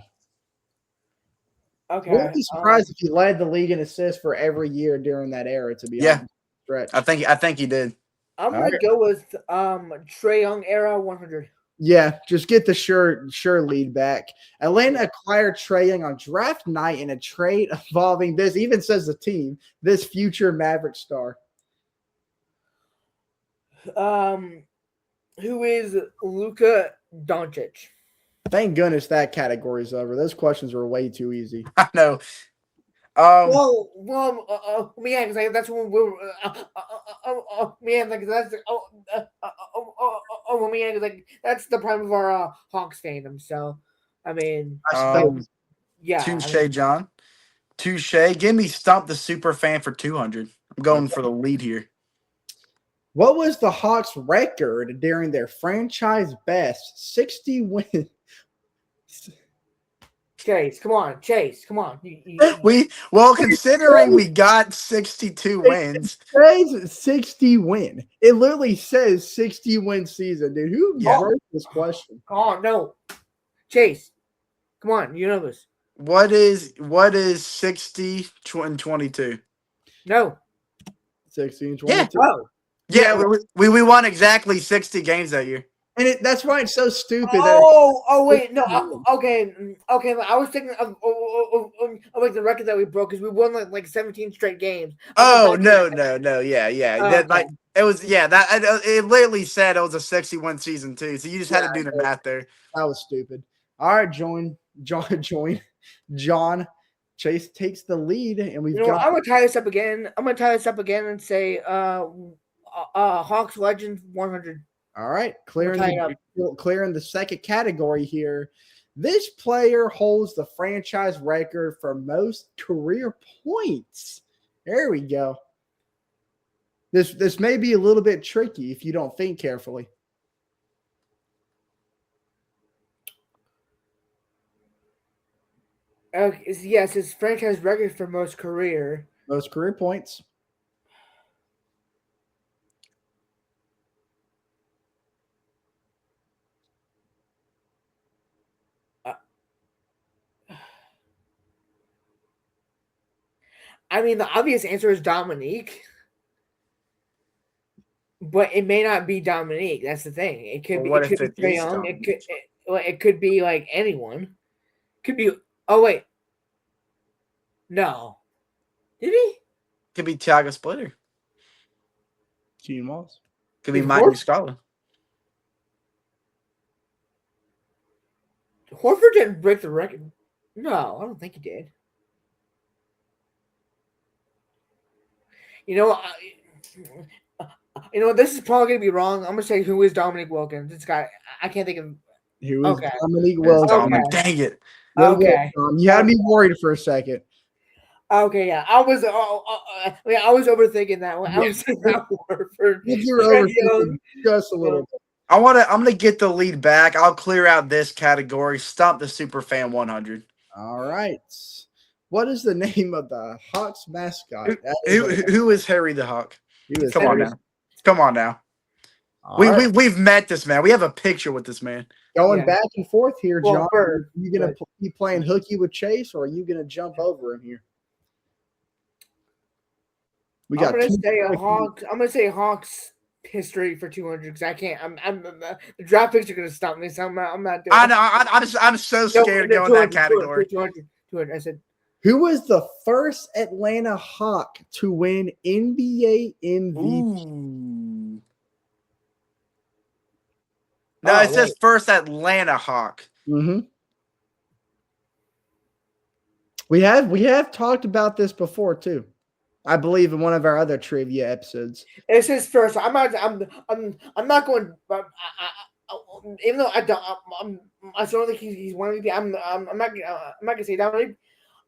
Okay. Wouldn't be surprised if he led the league in assists for every year during that era. To be honest, stretch. I think he did. I'm gonna go with Trae Young era 100. Yeah, just get the sure lead back. Atlanta acquired Trae Young on draft night in a trade involving this. Even says the team, this future Maverick star. Who is Luka Doncic? Thank goodness that category's over. Those questions were way too easy. I know. Yeah, because that's when we were. That's the prime of our Hawks fandom. So, I mean, yeah. Touche, John. Touche. Give me Stump the Super Fan for 200. I'm going for the lead here. What was the Hawks' record during their franchise best 60 wins? Chase, come on. Considering we got 62 wins. It says 60 win. It literally says 60 win season, dude. Who wrote this question? Oh no. Chase. Come on, you know this. What is 60 and 22? No. 60 and 22. Yeah. Oh. Yeah, we won exactly 60 games that year. And that's why it's so stupid. Wait, no, okay. I was thinking of like the record that we broke because we won like 17 straight games. No, yeah. Okay. It literally said it was a 61 season too. So you just had to do the math there. That was stupid. All right, John. Chase takes the lead, and I'm gonna tie this up again. And say Hawks Legends 100. All right, clearing the second category here. This player holds the franchise record for most career points. There we go. This may be a little bit tricky if you don't think carefully. Yes, his franchise record for most career points. I mean, the obvious answer is Dominique, but it may not be Dominique. That's the thing. It could be Trae Young. It could be like anyone. Could be. Oh wait. No. Did he? Could be Thiago Splitter. Gene Moss. Could be Mike Muscala. Horford didn't break the record. No, I don't think he did. You know, this is probably gonna be wrong. I'm gonna say who is Dominique Wilkins. This guy, I can't think of. Who is Dominique Wilkins? Okay. Dang it! Okay, you had me worried for a second. Okay, yeah, I was overthinking that one. I was thinking that Horford. You're overthinking just a little bit. I'm gonna get the lead back. I'll clear out this category. Stomp the Super Fan 100. All right. What is the name of the Hawks mascot? Who is Harry the Hawk? Come on now. We've met this man. We have a picture with this man. Going back and forth here, John. Are you gonna be playing hooky with Chase, or are you gonna jump over him here? I'm gonna say Hawks history for 200 because I can't. The draft picks are gonna stop me. So I'm not doing. I know. I'm so scared to go in that category. 200. I said. Who was the first Atlanta Hawk to win NBA MVP? Ooh. No, it says first Atlanta Hawk. Mm-hmm. We have talked about this before too. I believe in one of our other trivia episodes. It's his first. I'm not going. Even though I don't think he's one of the. I'm not gonna say that.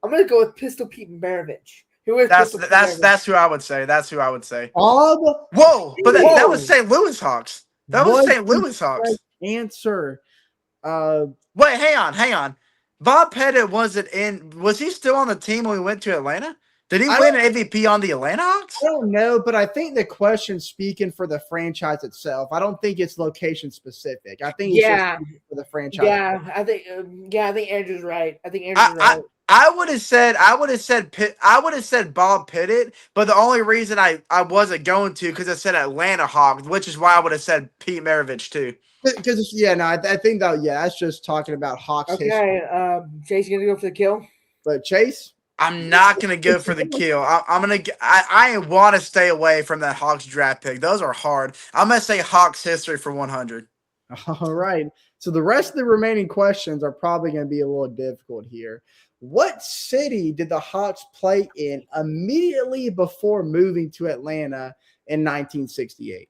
I'm gonna go with Pistol Pete Maravich. That's who I would say. That's who I would say. Whoa! But that was St. Louis Hawks. That was St. Louis Hawks. Answer. Wait, hang on. Bob Pettit wasn't in. Was he still on the team when we went to Atlanta? Did he win an MVP on the Atlanta Hawks? I don't know, but I think the question's speaking for the franchise itself. I don't think it's location specific. I think it's just for the franchise. Yeah, I think Andrew's right. Right. I would have said Bob Pettit, but the only reason I wasn't going to because it said Atlanta Hawks, which is why I would have said Pete Maravich too. Because I think that's just talking about Hawks. Okay, Chase, you gonna go for the kill? But Chase, I'm not gonna go for the kill. I want to stay away from that Hawks draft pick. Those are hard. I'm gonna say Hawks history for 100. All right. So the rest of the remaining questions are probably going to be a little difficult here. What city did the Hawks play in immediately before moving to Atlanta in 1968?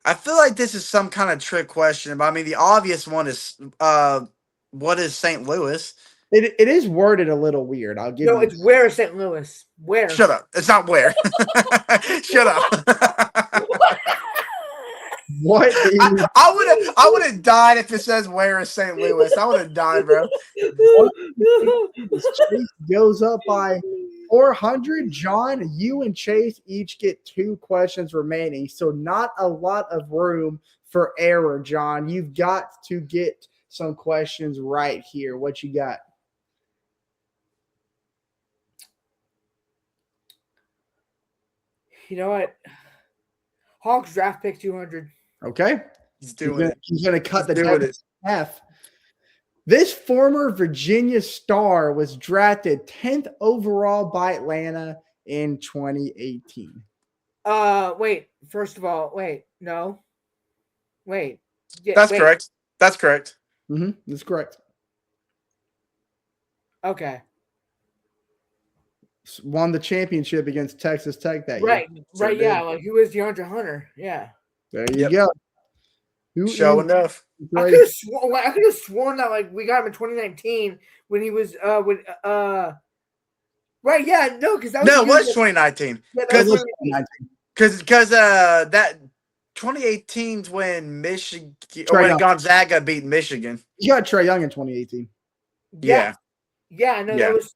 I feel like this is some kind of trick question, but I mean the obvious one is what is St. Louis? It is worded a little weird. I'll give you. No, it's where is St. Louis? Where? Shut up. It's not where. Shut up. What? I would have died if it says where is St. Louis. I would have died, bro. Chase goes up by 400. John, you and Chase each get 2 questions remaining, so not a lot of room for error, John. You've got to get some questions right here. What you got? You know what? Hawks draft pick 200. Okay. He's going to cut the deficit in half. This former Virginia star was drafted 10th overall by Atlanta in 2018. Wait. First of all, no. Wait. Yeah, That's correct. That's correct. Mm-hmm. That's correct. Okay. Won the championship against Texas Tech that year. Right, yeah. Like, who is DeAndre Hunter? Yeah. There you go. Show enough. I could have sworn that like we got him in 2019 when he was right, yeah, no, because that was it was 2019. Because that 2018's when Michigan or when Gonzaga beat Michigan. You got Trae Young in 2018. Yeah, I know that was.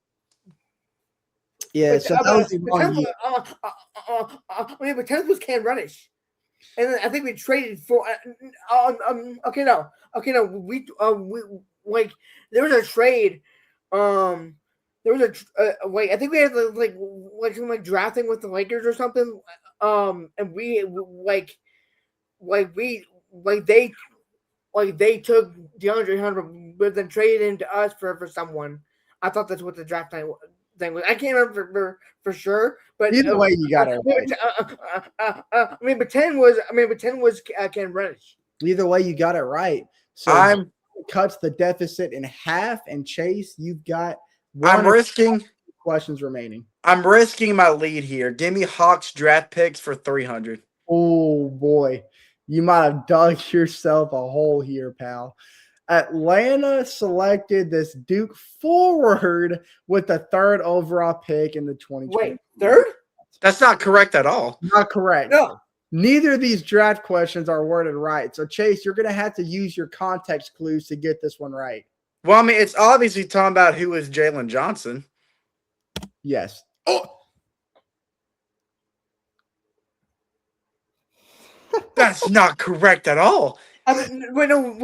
Yeah, so that was the wrong year. But 10th was Cam Reddish, and then I think we traded for. We like there was a trade. There was I think we had like drafting with the Lakers or something. And we they took DeAndre Hunter, but then traded him to us for someone. I thought that's what the draft thing was. I can't remember for sure, but either way, you got it. Right. But 10 was Cam Reddish. Either way, you got it right. So cuts the deficit in half, and Chase, you've got questions remaining. I'm risking my lead here. Give me Hawks draft picks for 300. Oh boy, you might have dug yourself a hole here, pal. Atlanta selected this Duke forward with the 3rd overall pick in the 2020. Wait, 3rd? That's not correct at all. Not correct. No. Neither of these draft questions are worded right. So, Chase, you're going to have to use your context clues to get this one right. Well, I mean, it's obviously talking about who is Jalen Johnson. Yes. Oh. That's not correct at all. I mean, we don't.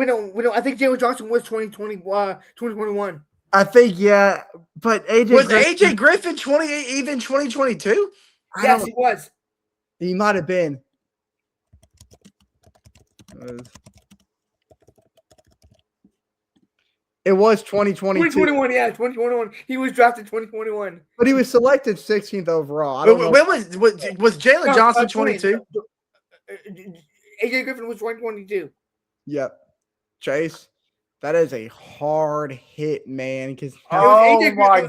I think Jalen Johnson was 2021. I think, yeah, but AJ Griffin 2022? Yes, he was. He might have been. It was 2022. 2021, yeah, 2021. He was drafted 2021. But he was selected 16th overall. I When don't know. was Jalen Johnson 22? AJ Griffin was 2022. Yep. Chase, that is a hard hit, man. Because Oh my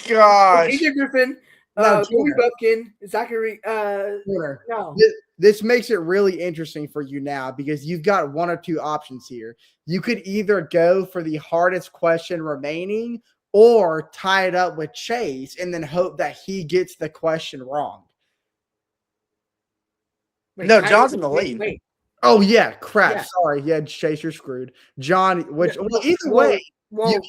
gosh. AJ Griffin, No, Kobe Bupkin, Zachary. No. This makes it really interesting for you now because you've got one or two options here. You could either go for the hardest question remaining or tie it up with Chase and then hope that he gets the question wrong. No, John's in the lead. Wait. Oh, yeah. Crap. Yeah. Sorry. Yeah, Chase, you're screwed. John, which, well, either way, if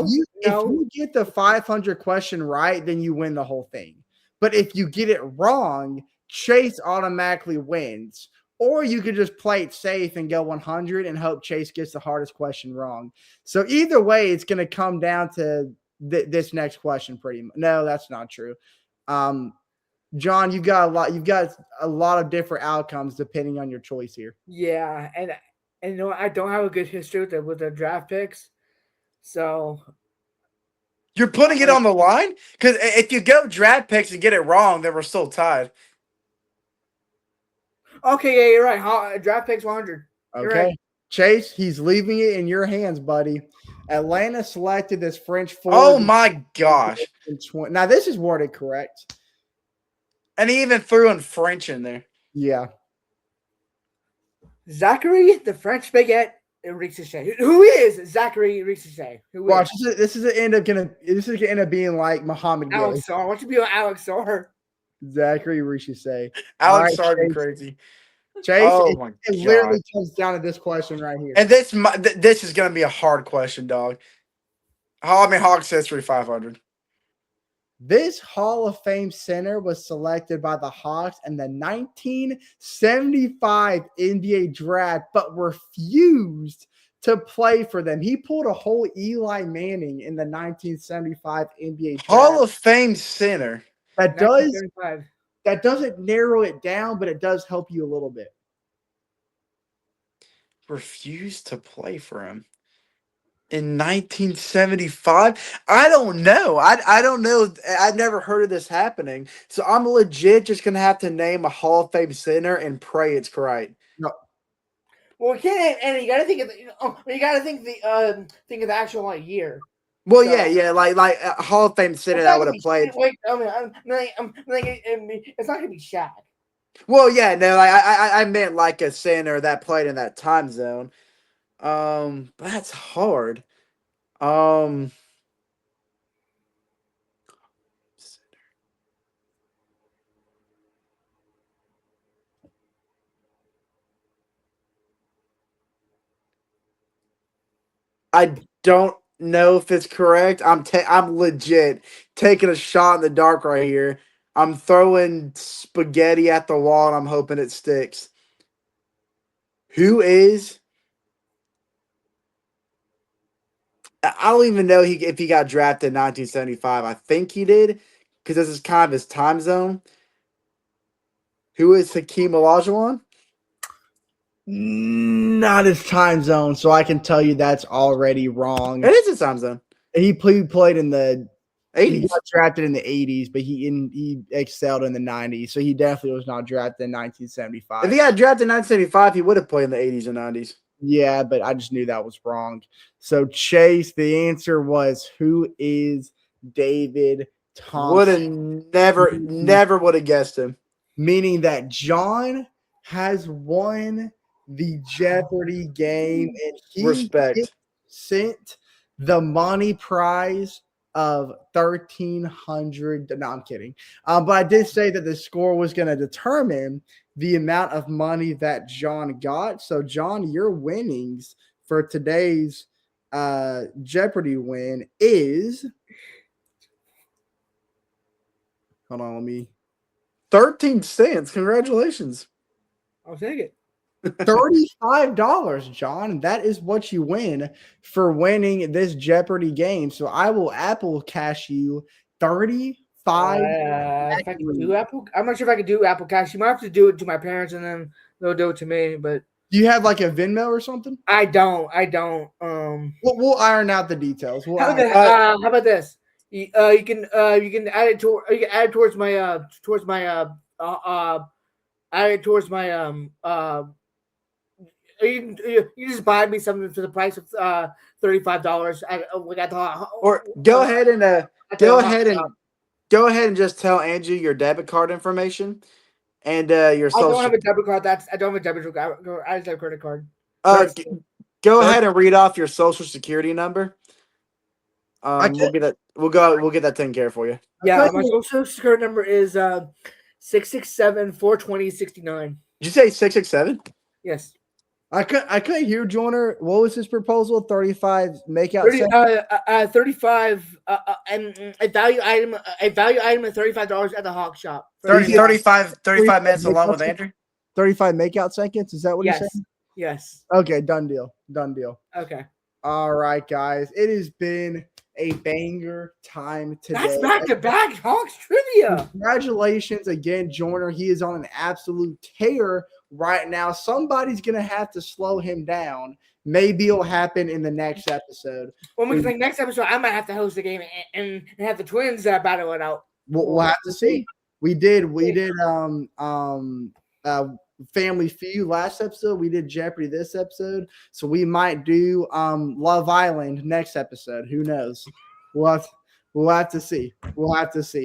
you get the 500 question right, then you win the whole thing. But if you get it wrong, Chase automatically wins. Or you could just play it safe and go 100 and hope Chase gets the hardest question wrong. So either way, it's going to come down to this next question pretty much. No, that's not true. John, you've got a lot of different outcomes depending on your choice here. Yeah, and you know I don't have a good history with the draft picks, so you're putting it on the line because if you go draft picks and get it wrong, then we're still tied. Okay, yeah, you're right. Draft picks 100. Okay, right. Chase, he's leaving it in your hands, buddy. Atlanta selected this French forward. Oh my gosh! Now this is worded correct. And he even threw in French in there. Yeah. Zachary, the French baguette, Ricochet. Who is Zachary Ricochet? Watch, this is gonna end up being like Muhammad Alex Sarr. Why don't you be on Alex Sarr? Zachary Ricochet. Alex Sarr be crazy. Chase, it literally comes down to this question right here. And this is gonna be a hard question, dog. Hawks history 500. This Hall of Fame center was selected by the Hawks in the 1975 NBA draft, but refused to play for them. He pulled a whole Eli Manning in the 1975 NBA draft. Hall of Fame center. That doesn't narrow it down, but it does help you a little bit. Refused to play for him. In 1975, I don't know. I don't know. I've never heard of this happening. So I'm legit just gonna have to name a Hall of Fame center and pray it's correct. No. Well, and you gotta think of think of the actual year. Well, so, yeah, like a Hall of Fame center that would have played. Wait, it's not gonna be Shaq. Well, yeah, no, I meant like a center that played in that time zone. That's hard. I don't know if it's correct. I'm legit taking a shot in the dark right here. I'm throwing spaghetti at the wall and I'm hoping it sticks. Who is? I don't even know if he got drafted in 1975. I think he did because this is kind of his time zone. Who is Hakeem Olajuwon? Not his time zone, so I can tell you that's already wrong. It is his time zone. He played in the 80s. He got drafted in the 80s, but he excelled in the 90s, so he definitely was not drafted in 1975. If he got drafted in 1975, he would have played in the 80s and 90s. Yeah, but I just knew that was wrong. So, Chase, the answer was, who is David Thompson? Would have never would have guessed him. Meaning that John has won the Jeopardy game, and he sent the money prize of $1,300. No, I'm kidding. But I did say that the score was going to determine the amount of money that John got. So, John, your winnings for today's Jeopardy win is. Hold on, let me. 13 cents. Congratulations. I'll take it. $35, John. That is what you win for winning this Jeopardy game. So I will Apple Cash you $35. If I can do Apple, I'm not sure if I can do Apple Cash. You might have to do it to my parents and then they'll do it to me. But Do you have like a Venmo or something? I don't. We'll iron out the details. How about this? You can add it towards my you just buy me something for the price of $35. Or go ahead and just tell Angie your debit card information and your social. I don't have a debit card. I don't have a debit card. I just have a credit card. Go ahead and read off your social security number. We'll get that taken care of for you. Yeah, my social security number is 667-420-69. Did you say 667? Yes. I couldn't hear Joyner. What was his proposal? 35 makeout. 35 and a value item of $35 at the Hawk Shop. 35 minutes along with Andrew. 35 makeout seconds. Is that what you're saying? Yes. Okay, done deal. Okay. All right, guys. It has been a banger time today. That's back-to-back Hawks trivia. Congratulations again, Joyner. He is on an absolute tear right now. Somebody's going to have to slow him down. Maybe it'll happen in the next episode. Well, because next episode, I might have to host the game and have the twins battle it out. We'll have to see. We did Family Feud last episode. We did Jeopardy this episode. So we might do Love Island next episode. Who knows? We'll have to see.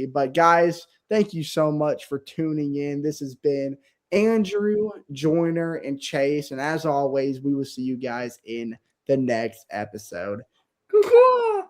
But guys, thank you so much for tuning in. This has been Andrew, Joyner, and Chase. And as always, we will see you guys in the next episode. Cool.